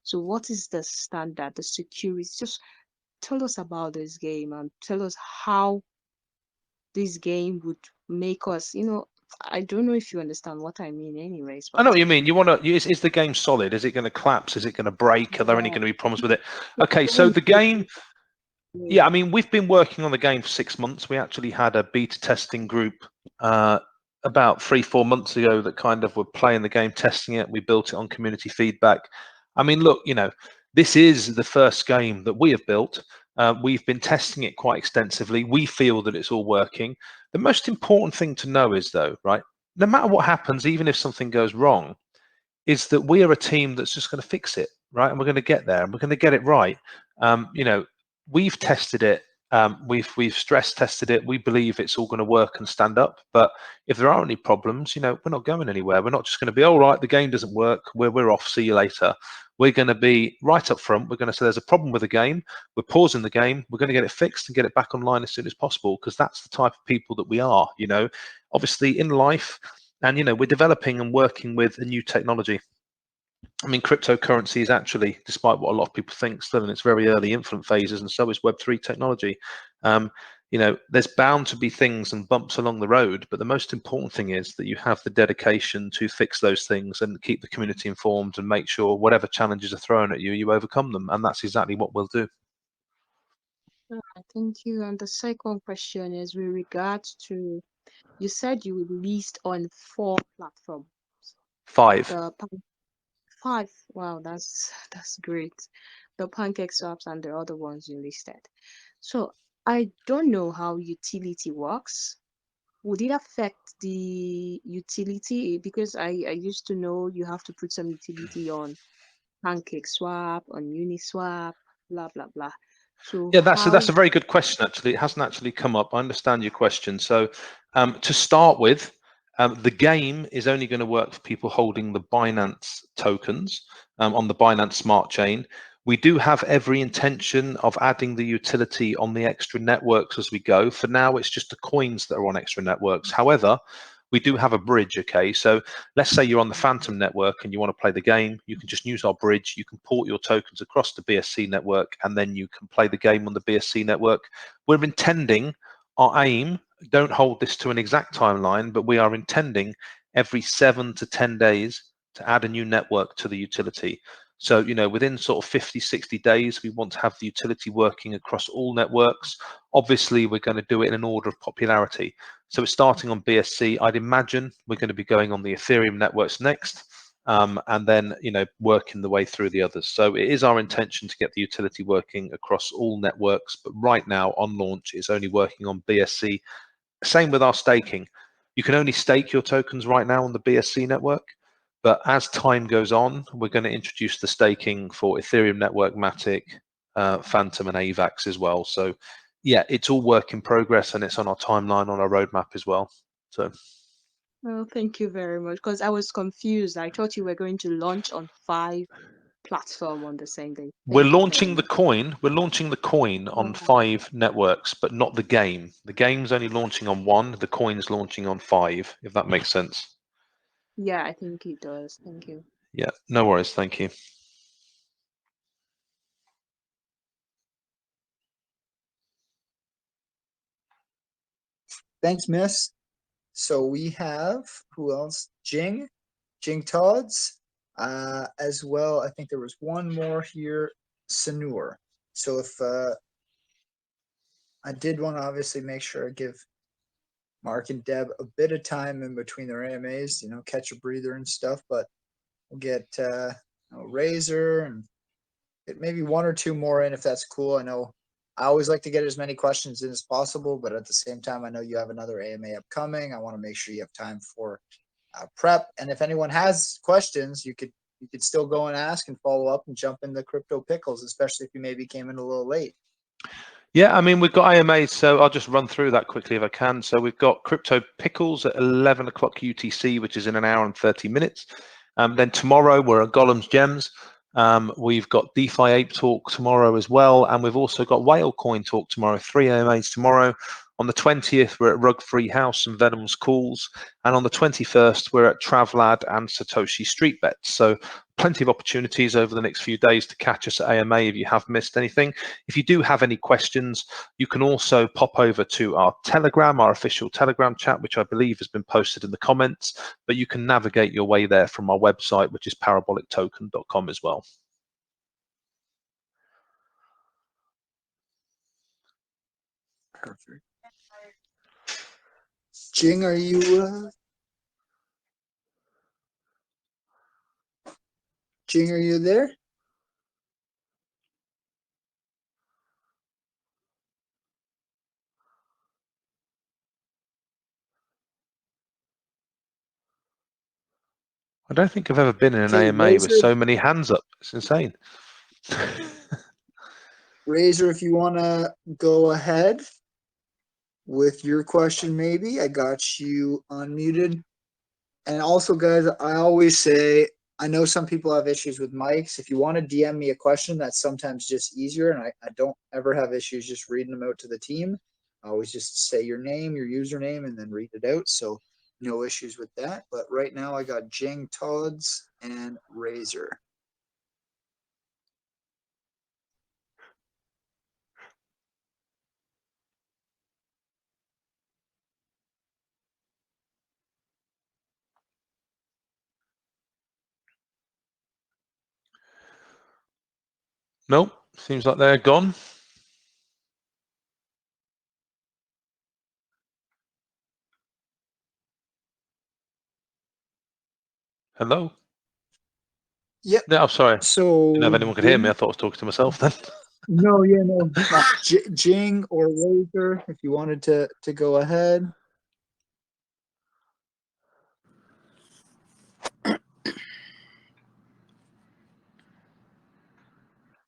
So what is the standard, the security? Just tell us about this game and tell us how this game would make us, I don't know if you understand what I mean anyways, I know but what you mean. You want to, is the game solid? Is it going to collapse? Is it going to break? Are there any yeah, going to be problems with it? the Okay, so game the is game, yeah, I mean, we've been working on the game for 6 months. We actually had a beta testing group about 3-4 months ago that kind of were playing the game, testing it. We built it on community feedback. I mean, look, this is the first game that we have built. We've been testing it quite extensively. We feel that it's all working. The most important thing to know is, though, right, no matter what happens, even if something goes wrong, is that we are a team that's just going to fix it, right? And we're going to get there, and we're going to get it right. We've tested it. We've stress tested it. We believe it's all going to work and stand up. But if there are any problems, we're not going anywhere. We're not just going to be, all right, the game doesn't work. We're off. See you later. We're going to be right up front. We're going to say there's a problem with the game. We're pausing the game. We're going to get it fixed and get it back online as soon as possible, because that's the type of people that we are. Obviously in life, and we're developing and working with a new technology. I mean, cryptocurrency is actually, despite what a lot of people think, still in its very early infant phases, and so is Web3 technology. There's bound to be things and bumps along the road, but the most important thing is that you have the dedication to fix those things and keep the community informed and make sure whatever challenges are thrown at you, you overcome them. And that's exactly what we'll do. Thank you. And the second question is with regards to, you said you released on 4 platforms. 5. The 5. Wow, that's great. The Pancake Swaps and the other ones you listed. So I don't know how utility works. Would it affect the utility? Because I used to know you have to put some utility on Pancake Swap, on Uniswap, blah blah blah. So Yeah, that's how? a very good question. Actually, it hasn't actually come up. I understand your question. So, to start with, the game is only going to work for people holding the Binance tokens on the Binance Smart Chain. We do have every intention of adding the utility on the extra networks as we go. For now, it's just the coins that are on extra networks. However, we do have a bridge, okay? So let's say you're on the Phantom network and you want to play the game, you can just use our bridge. You can port your tokens across the BSC network, and then you can play the game on the BSC network. We're intending, our aim, don't hold this to an exact timeline, but we are intending every 7 to 10 days to add a new network to the utility. So, within sort of 50, 60 days, we want to have the utility working across all networks. Obviously, we're going to do it in an order of popularity. So it's starting on BSC. I'd imagine we're going to be going on the Ethereum networks next, and then, working the way through the others. So it is our intention to get the utility working across all networks. But right now, on launch, it's only working on BSC. Same with our staking. You can only stake your tokens right now on the BSC network. But as time goes on, we're going to introduce the staking for Ethereum network, Matic, Phantom, and AVAX as well. So yeah, it's all work in progress, and it's on our timeline, on our roadmap as well. So. Well, thank you very much. Because I was confused. I thought you were going to launch on 5 platforms on the same day. We're Thank you very launching the much. coin. We're launching the coin on 5 networks, but not the game. The game's only launching on 1. The coin's launching on 5, if that makes sense. Yeah, I think it does. Thank you. Yeah, no worries. Thank you. Thanks, Miss. So we have, who else? Jing Todd's, as well. I think there was one more here, Sanur. So if I did want to obviously make sure I give Mark and Deb a bit of time in between their AMAs, catch a breather and stuff, but we'll get Razor and get maybe 1 or 2 more in if that's cool. I know I always like to get as many questions in as possible, but at the same time, I know you have another AMA upcoming. I want to make sure you have time for prep. And if anyone has questions, you could still go and ask and follow up and jump in the crypto pickles, especially if you maybe came in a little late. Yeah, I mean, we've got AMAs, so I'll just run through that quickly if I can. So we've got Crypto Pickles at 11 o'clock UTC, which is in an hour and 30 minutes. Then tomorrow we're at Golem's Gems. We've got DeFi Ape Talk tomorrow as well, and we've also got Whale Coin Talk tomorrow. 3 AMAs tomorrow. On the 20th, we're at Rug Free House and Venom's Calls, and on the 21st, we're at Travlad and Satoshi Street Bets. So plenty of opportunities over the next few days to catch us at AMA if you have missed anything. If you do have any questions, you can also pop over to our Telegram, our official Telegram chat, which I believe has been posted in the comments, but you can navigate your way there from our website, which is parabolictoken.com as well. Perfect. Jing, are you Jing, are you there? I don't think I've ever been in an Okay, AMA with so many hands up. It's insane. Razor, if you want to go ahead with your question, maybe. I got you unmuted. And also, guys, I always say, I know some people have issues with mics. If you want to DM me a question, that's sometimes just easier. And I don't ever have issues just reading them out to the team. I always just say your name, your username, and then read it out. So no issues with that. But right now I got Jing, Todd's, and Razor. Nope, seems like they're gone. Hello? Yep. No, I'm sorry. So Didn't know if anyone could hear me. I thought I was talking to myself then. No, yeah, no. Jing or Razor, if you wanted to go ahead.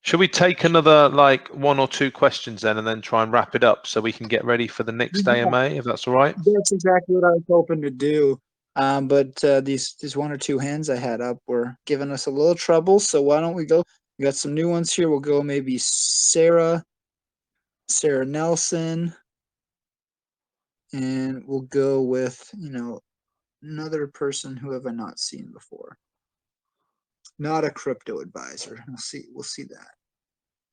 Should we take another like 1 or 2 questions then and then try and wrap it up so we can get ready for the next AMA, if that's all right? That's exactly what I was hoping to do. But these 1 or 2 hands I had up were giving us a little trouble. So why don't we go? We got some new ones here. We'll go maybe Sarah Nelson, and we'll go with another person who have I not seen before. Not a crypto advisor. We'll see that.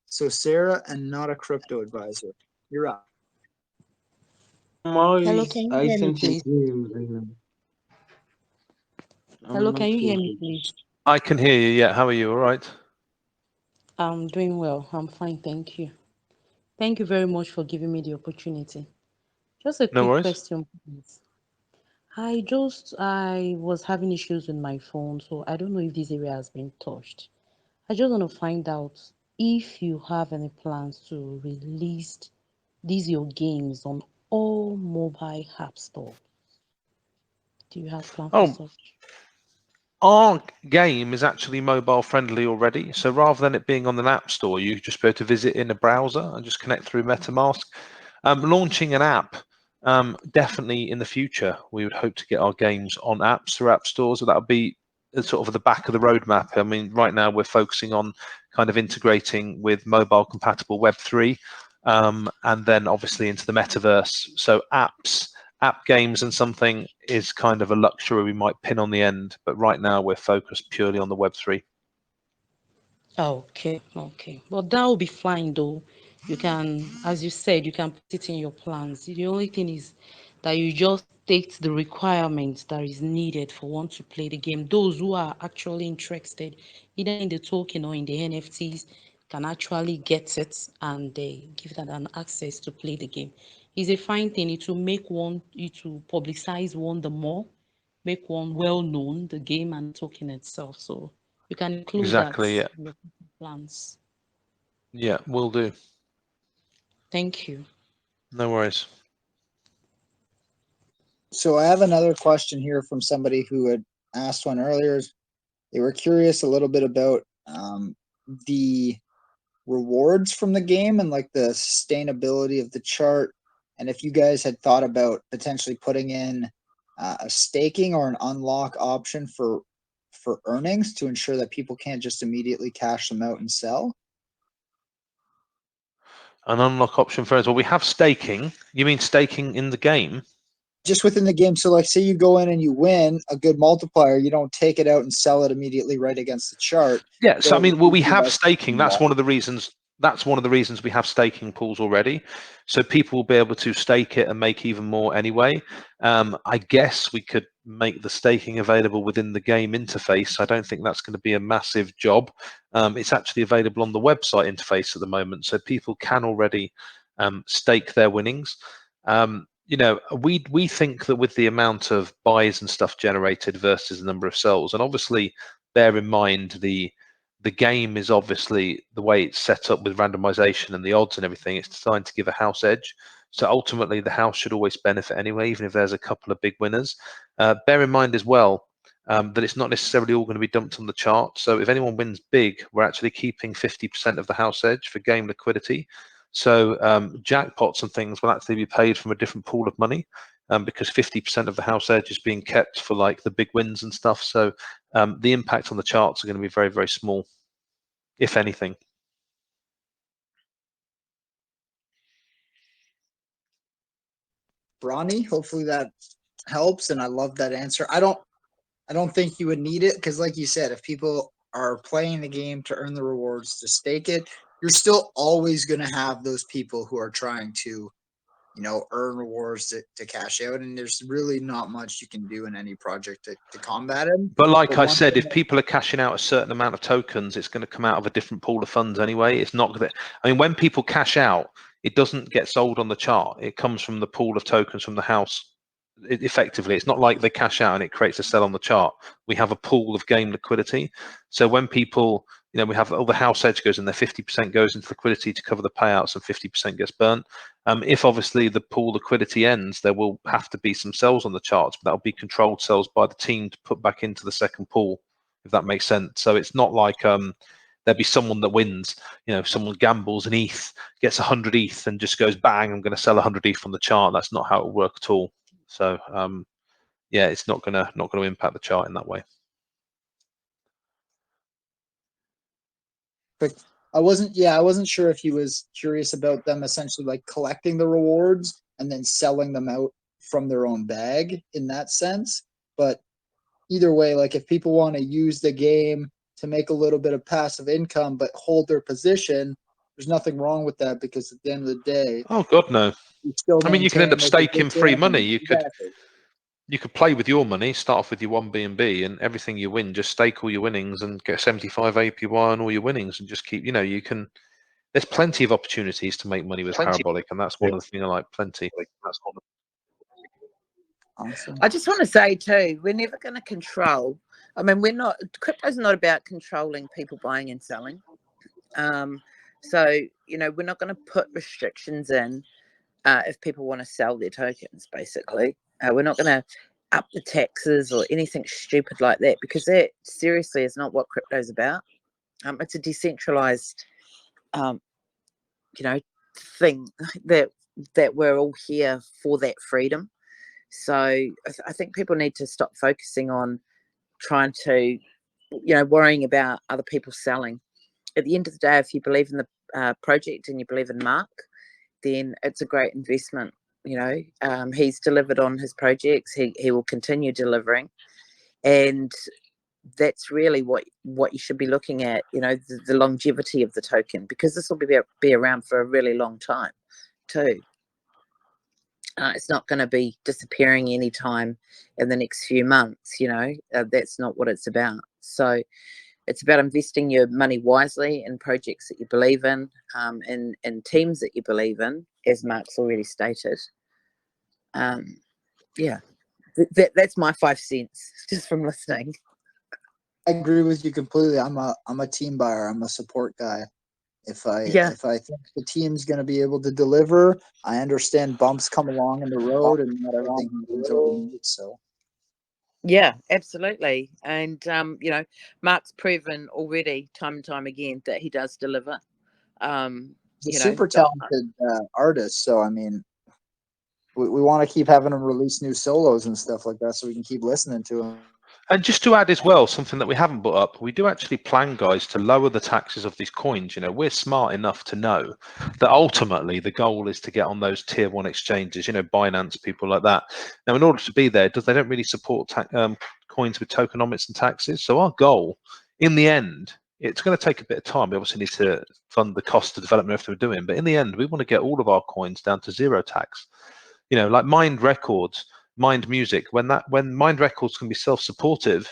So Sarah and not a crypto advisor. You're up. Hello, can you I hear me, sent you please? dream. Hello, I'm can not you sure. hear me, please? I can hear you, yeah. How are you? All right? I'm doing well. I'm fine, thank you. Thank you very much for giving me the opportunity. Just a No quick worries. question, please. I was having issues with my phone, so I don't know if this area has been touched. I just want to find out if you have any plans to release these your games on all mobile app stores. Do you have plan for Oh, such? our game is actually mobile friendly already. So rather than it being on an app store, you just be able to visit in a browser and just connect through MetaMask. Launching an app, definitely in the future, we would hope to get our games on apps through app stores. So that would be sort of the back of the roadmap. I mean, right now we're focusing on kind of integrating with mobile compatible Web3, and then obviously into the metaverse. So app games and something is kind of a luxury we might pin on the end, but right now we're focused purely on the Web3. Okay, okay. But that will be fine though. You can, as you said, you can put it in your plans. The only thing is that you just state the requirements that is needed for one to play the game. Those who are actually interested, either in the token or in the NFTs, can actually get it and they give that an access to play the game. It's a fine thing. It will make one, it will publicize one the more, make one well known, the game and token itself. So you can include that Exactly, yeah. in your plans. Yeah, will do. Thank you. No worries. So I have another question here from somebody who had asked one earlier. They were curious a little bit about the rewards from the game and like the sustainability of the chart, and if you guys had thought about potentially putting in a staking or an unlock option for for earnings to ensure that people can't just immediately cash them out and sell? An unlock option for us. Well, we have staking. You mean staking in the game? Just within the game. So like say you go in and you win a good multiplier, you don't take it out and sell it immediately right against the chart. Yeah, so I mean, well, we have staking. That's one of of the reasons. That's one of the reasons we have staking pools already. So people will be able to stake it and make even more anyway. I guess we could make the staking available within the game interface. I don't think that's going to be a massive job. It's actually available on the website interface at the moment, so people can already stake their winnings. You know, we think that with the amount of buys and stuff generated versus the number of sells, and obviously bear in mind the game is obviously the way it's set up with randomization and the odds and everything. It's designed to give a house edge. So ultimately, the house should always benefit anyway, even if there's a couple of big winners. Bear in mind as well that it's not necessarily all going to be dumped on the chart. So if anyone wins big, we're actually keeping 50% of the house edge for game liquidity. So jackpots and things will actually be paid from a different pool of money because 50% of the house edge is being kept for like the big wins and stuff. So the impact on the charts are going to be very, very small, if anything. Bronny, hopefully that helps, and I love that answer. I don't think you would need it because, like you said, if people are playing the game to earn the rewards to stake it, you're still always going to have those people who are trying to, you know, earn rewards to cash out, and there's really not much you can do in any project to combat them. But like I said, if people are cashing out a certain amount of tokens, it's going to come out of a different pool of funds anyway. It's not that. I mean, when people cash out, it doesn't get sold on the chart. It comes from the pool of tokens from the house. Effectively, it's not like they cash out and it creates a sell on the chart. We have a pool of game liquidity. So when people, you know, we have all the house edge goes in there, 50% goes into liquidity to cover the payouts and 50% gets burnt. If obviously the pool liquidity ends, there will have to be some sells on the charts, but that'll be controlled sells by the team to put back into the second pool, if that makes sense. So it's not like there'll be someone that wins, you know, someone gambles an ETH, gets 100 ETH and just goes, bang, I'm going to sell 100 ETH on the chart. That's not how it will work at all. So yeah, it's not gonna impact the chart in that way. But I wasn't sure if he was curious about them essentially like collecting the rewards and then selling them out from their own bag in that sense. But either way, like if people want to use the game to make a little bit of passive income but hold their position, there's nothing wrong with that because at the end of the day, oh god, no. I mean, you can end up staking free money. You could play with your money, start off with your 1 BNB, and everything you win, just stake all your winnings and get 75 APY on all your winnings, and just keep. You know, you can. There's plenty of opportunities to make money with Parabolic, and that's one of the things I like. Plenty. Awesome. I just want to say too, we're never going to control. I mean, we're not. Crypto's not about controlling people buying and selling. So you know, we're not going to put restrictions in if people want to sell their tokens. Basically, we're not going to up the taxes or anything stupid like that because that seriously is not what crypto's about. It's a decentralized, you know, thing that we're all here for that freedom. So I think people need to stop focusing on trying to, you know, worrying about other people selling. At the end of the day, if you believe in the project and you believe in Mark, then it's a great investment. You know, he's delivered on his projects. He will continue delivering, and that's really what you should be looking at. You know, the longevity of the token, because this will be around for a really long time, too. It's not going to be disappearing anytime in the next few months. You know, that's not what it's about. So it's about investing your money wisely in projects that you believe in, and teams that you believe in, as Mark's already stated. Yeah, that's my 5 cents just from listening. I agree with you completely. I'm a team buyer. I'm a support guy. If I think the team's going to be able to deliver, I understand bumps come along in the road and not everything happens overnight. So yeah, absolutely. And you know, Mark's proven already time and time again that he does deliver. He's a super talented artist. So I mean, we want to keep having him release new solos and stuff like that, so we can keep listening to him. And just to add as well, something that we haven't brought up, we do actually plan, guys, to lower the taxes of these coins. You know, we're smart enough to know that ultimately the goal is to get on those tier 1 exchanges, you know, Binance, people like that. Now, in order to be there, they don't really support coins with tokenomics and taxes. So our goal, in the end, it's going to take a bit of time. We obviously need to fund the cost of development everything we're doing. But in the end, we want to get all of our coins down to 0 tax. You know, like Mind Records, Mind Music, when Mind Records can be self-supportive,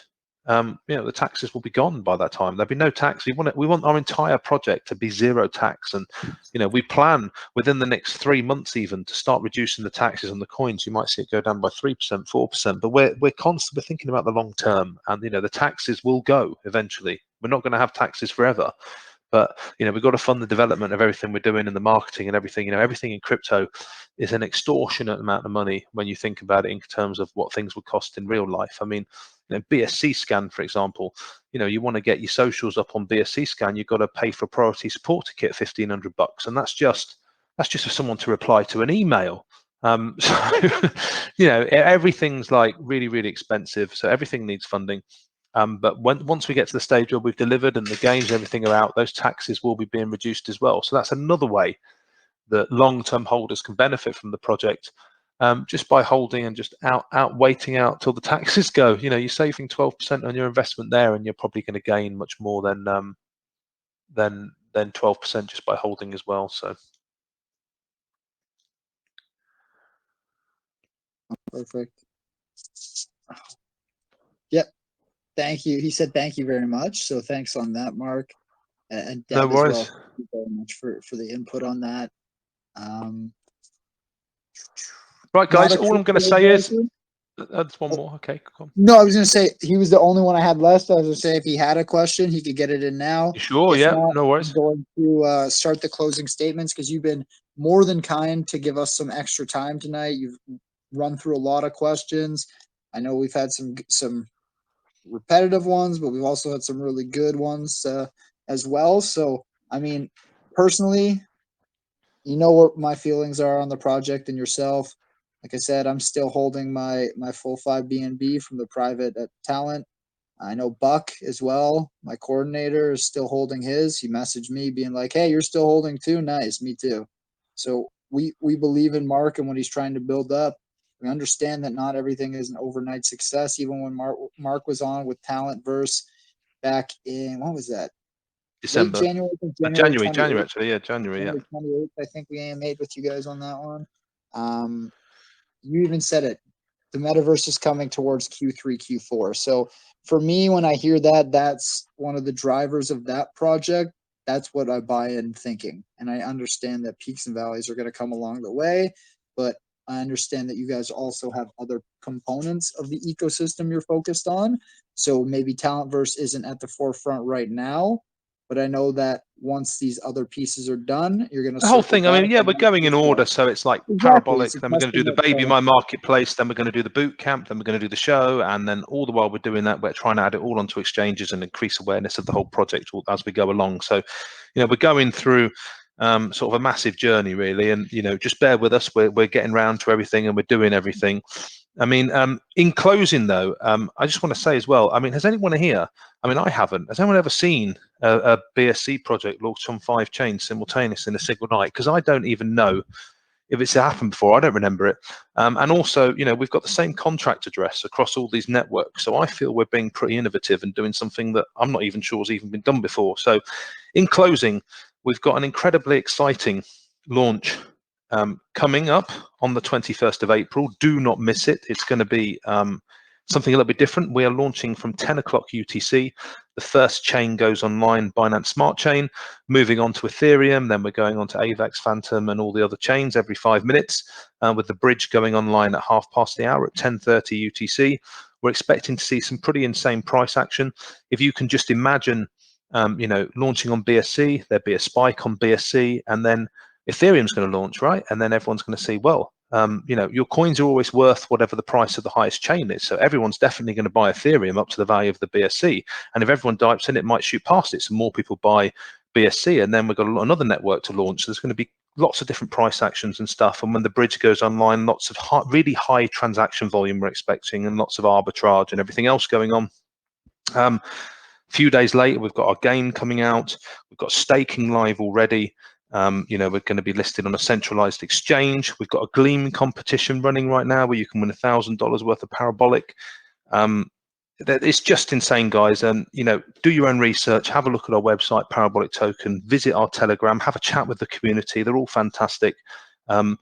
you know, the taxes will be gone by that time. There'll be no tax. We want our entire project to be 0 tax, and you know, we plan within the next 3 months even to start reducing the taxes on the coins. You might see it go down by 3%, 4%, but we're constantly thinking about the long term, and you know, the taxes will go eventually. We're not going to have taxes forever. But you know, we've got to fund the development of everything we're doing and the marketing and everything. You know, everything in crypto is an extortionate amount of money when you think about it in terms of what things would cost in real life. I mean, you know, BSC scan, for example, you know, you want to get your socials up on BSC scan, you've got to pay for priority support to get $1,500, and that's just for someone to reply to an email. So you know, everything's like really, really expensive. So everything needs funding. But once we get to the stage where we've delivered and the games and everything are out, those taxes will be being reduced as well. So that's another way that long-term holders can benefit from the project, just by holding and just waiting out till the taxes go. You know, you're saving 12% on your investment there, and you're probably going to gain much more than 12% just by holding as well. So Perfect. Yep. Thank you. He said thank you very much. So thanks on that, Mark, and no Deb as well. worries. Thank you very much for the input on that. Right, guys. Not a All I'm going to crypto say is advisor. that's one more. Okay, come. No, I was going to say he was the only one I had left. I was going to say if he had a question, he could get it in now. Sure. If Yeah. not, No worries. I'm going to start the closing statements because you've been more than kind to give us some extra time tonight. You've run through a lot of questions. I know we've had some repetitive ones, but we've also had some really good ones as well. So, I mean, personally, you know what my feelings are on the project and yourself. Like I said, I'm still holding my full 5 BNB from the private talent. I know Buck as well, my coordinator, is still holding his. He messaged me being like, "Hey, you're still holding too? Nice, me too." So we believe in Mark and what he's trying to build up. We understand that not everything is an overnight success. Even when Mark was on with Talent Verse back in, what was that? Late December. January, I think January Actually, yeah, January, yeah. January 28th, I think we AMA'd with you guys on that one. You even said it. The metaverse is coming towards Q3, Q4. So for me, when I hear that, that's one of the drivers of that project. That's what I buy in thinking. And I understand that peaks and valleys are going to come along the way, but I understand that you guys also have other components of the ecosystem you're focused on. So maybe Talentverse isn't at the forefront right now, but I know that once these other pieces are done, you're going to The whole circle thing, I back. mean, yeah, and we're going in that's order. So it's like exactly. Parabolic, It's a then we're going to do the testament Baby to My Marketplace, then we're going to do the boot camp, then we're going to do the show. And then all the while we're doing that, we're trying to add it all onto exchanges and increase awareness of the whole project as we go along. So, you know, we're going through sort of a massive journey, really. And, you know, just bear with us. We're getting around to everything and we're doing everything. I mean, in closing, though, I just want to say as well, I mean, has anyone here, I mean, I haven't, has anyone ever seen a BSC project launched on 5 chains simultaneously in a single night? Because I don't even know if it's happened before. I don't remember it. And also, you know, we've got the same contract address across all these networks. So I feel we're being pretty innovative and doing something that I'm not even sure has even been done before. So in closing, we've got an incredibly exciting launch coming up on the 21st of April. Do not miss it. It's going to be something a little bit different. We are launching from 10 o'clock UTC. The first chain goes online, Binance Smart Chain, moving on to Ethereum. Then we're going on to AVAX, Phantom, and all the other chains every 5 minutes, with the bridge going online at 1/2 at 10:30 UTC. We're expecting to see some pretty insane price action. If you can just imagine, you know, launching on BSC, there'd be a spike on BSC, and then Ethereum's going to launch, right? And then everyone's going to see, well, you know, your coins are always worth whatever the price of the highest chain is. So everyone's definitely going to buy Ethereum up to the value of the BSC. And if everyone dives in, it might shoot past it. So more people buy BSC, and then we've got another network to launch. So there's going to be lots of different price actions and stuff. And when the bridge goes online, lots of really high transaction volume we're expecting, and lots of arbitrage and everything else going on. A few days later, we've got our game coming out. We've got staking live already. You know, we're going to be listed on a centralized exchange. We've got a Gleam competition running right now where you can win $1,000 worth of Parabolic. It's just insane, guys. And you know, do your own research, have a look at our website, Parabolic Token, visit our Telegram, have a chat with the community. They're all fantastic. And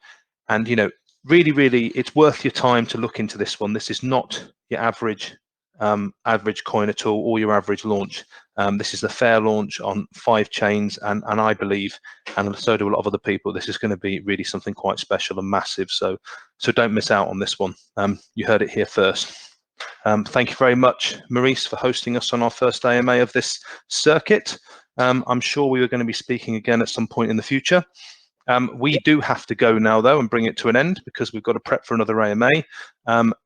you know, really, it's worth your time to look into this one. This is not your average coin at all, or your average launch. This is a fair launch on 5 chains, and I believe, and so do a lot of other people, this is going to be really something quite special and massive. So don't miss out on this one. You heard it here first. Thank you very much, Maurice, for hosting us on our first AMA of this circuit. I'm sure we are going to be speaking again at some point in the future. We do have to go now, though, and bring it to an end because we've got to prep for another AMA.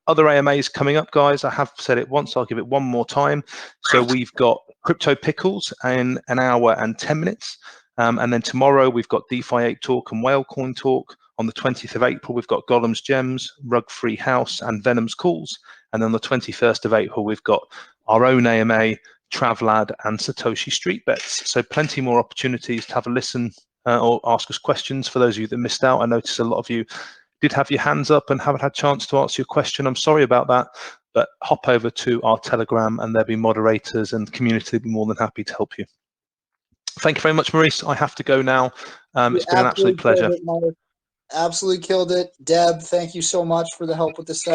Other AMAs coming up, guys. I have said it once. I'll give it one more time. So we've got Crypto Pickles in 1 hour and 10 minutes. And then tomorrow we've got DeFi 8 Talk and Whalecoin Talk. On the 20th of April, we've got Golem's Gems, Rug Free House, and Venom's Calls. And on the 21st of April, we've got our own AMA, Travlad, and Satoshi Street Bets. So plenty more opportunities to have a listen or ask us questions. For those of you that missed out, I noticed a lot of you did have your hands up and haven't had a chance to answer your question. I'm sorry about that, but hop over to our Telegram and there'll be moderators and community will be more than happy to help you. Thank you very much, Maurice. I have to go now. It's been an absolute pleasure. Absolutely killed it. Deb, thank you so much for the help with this.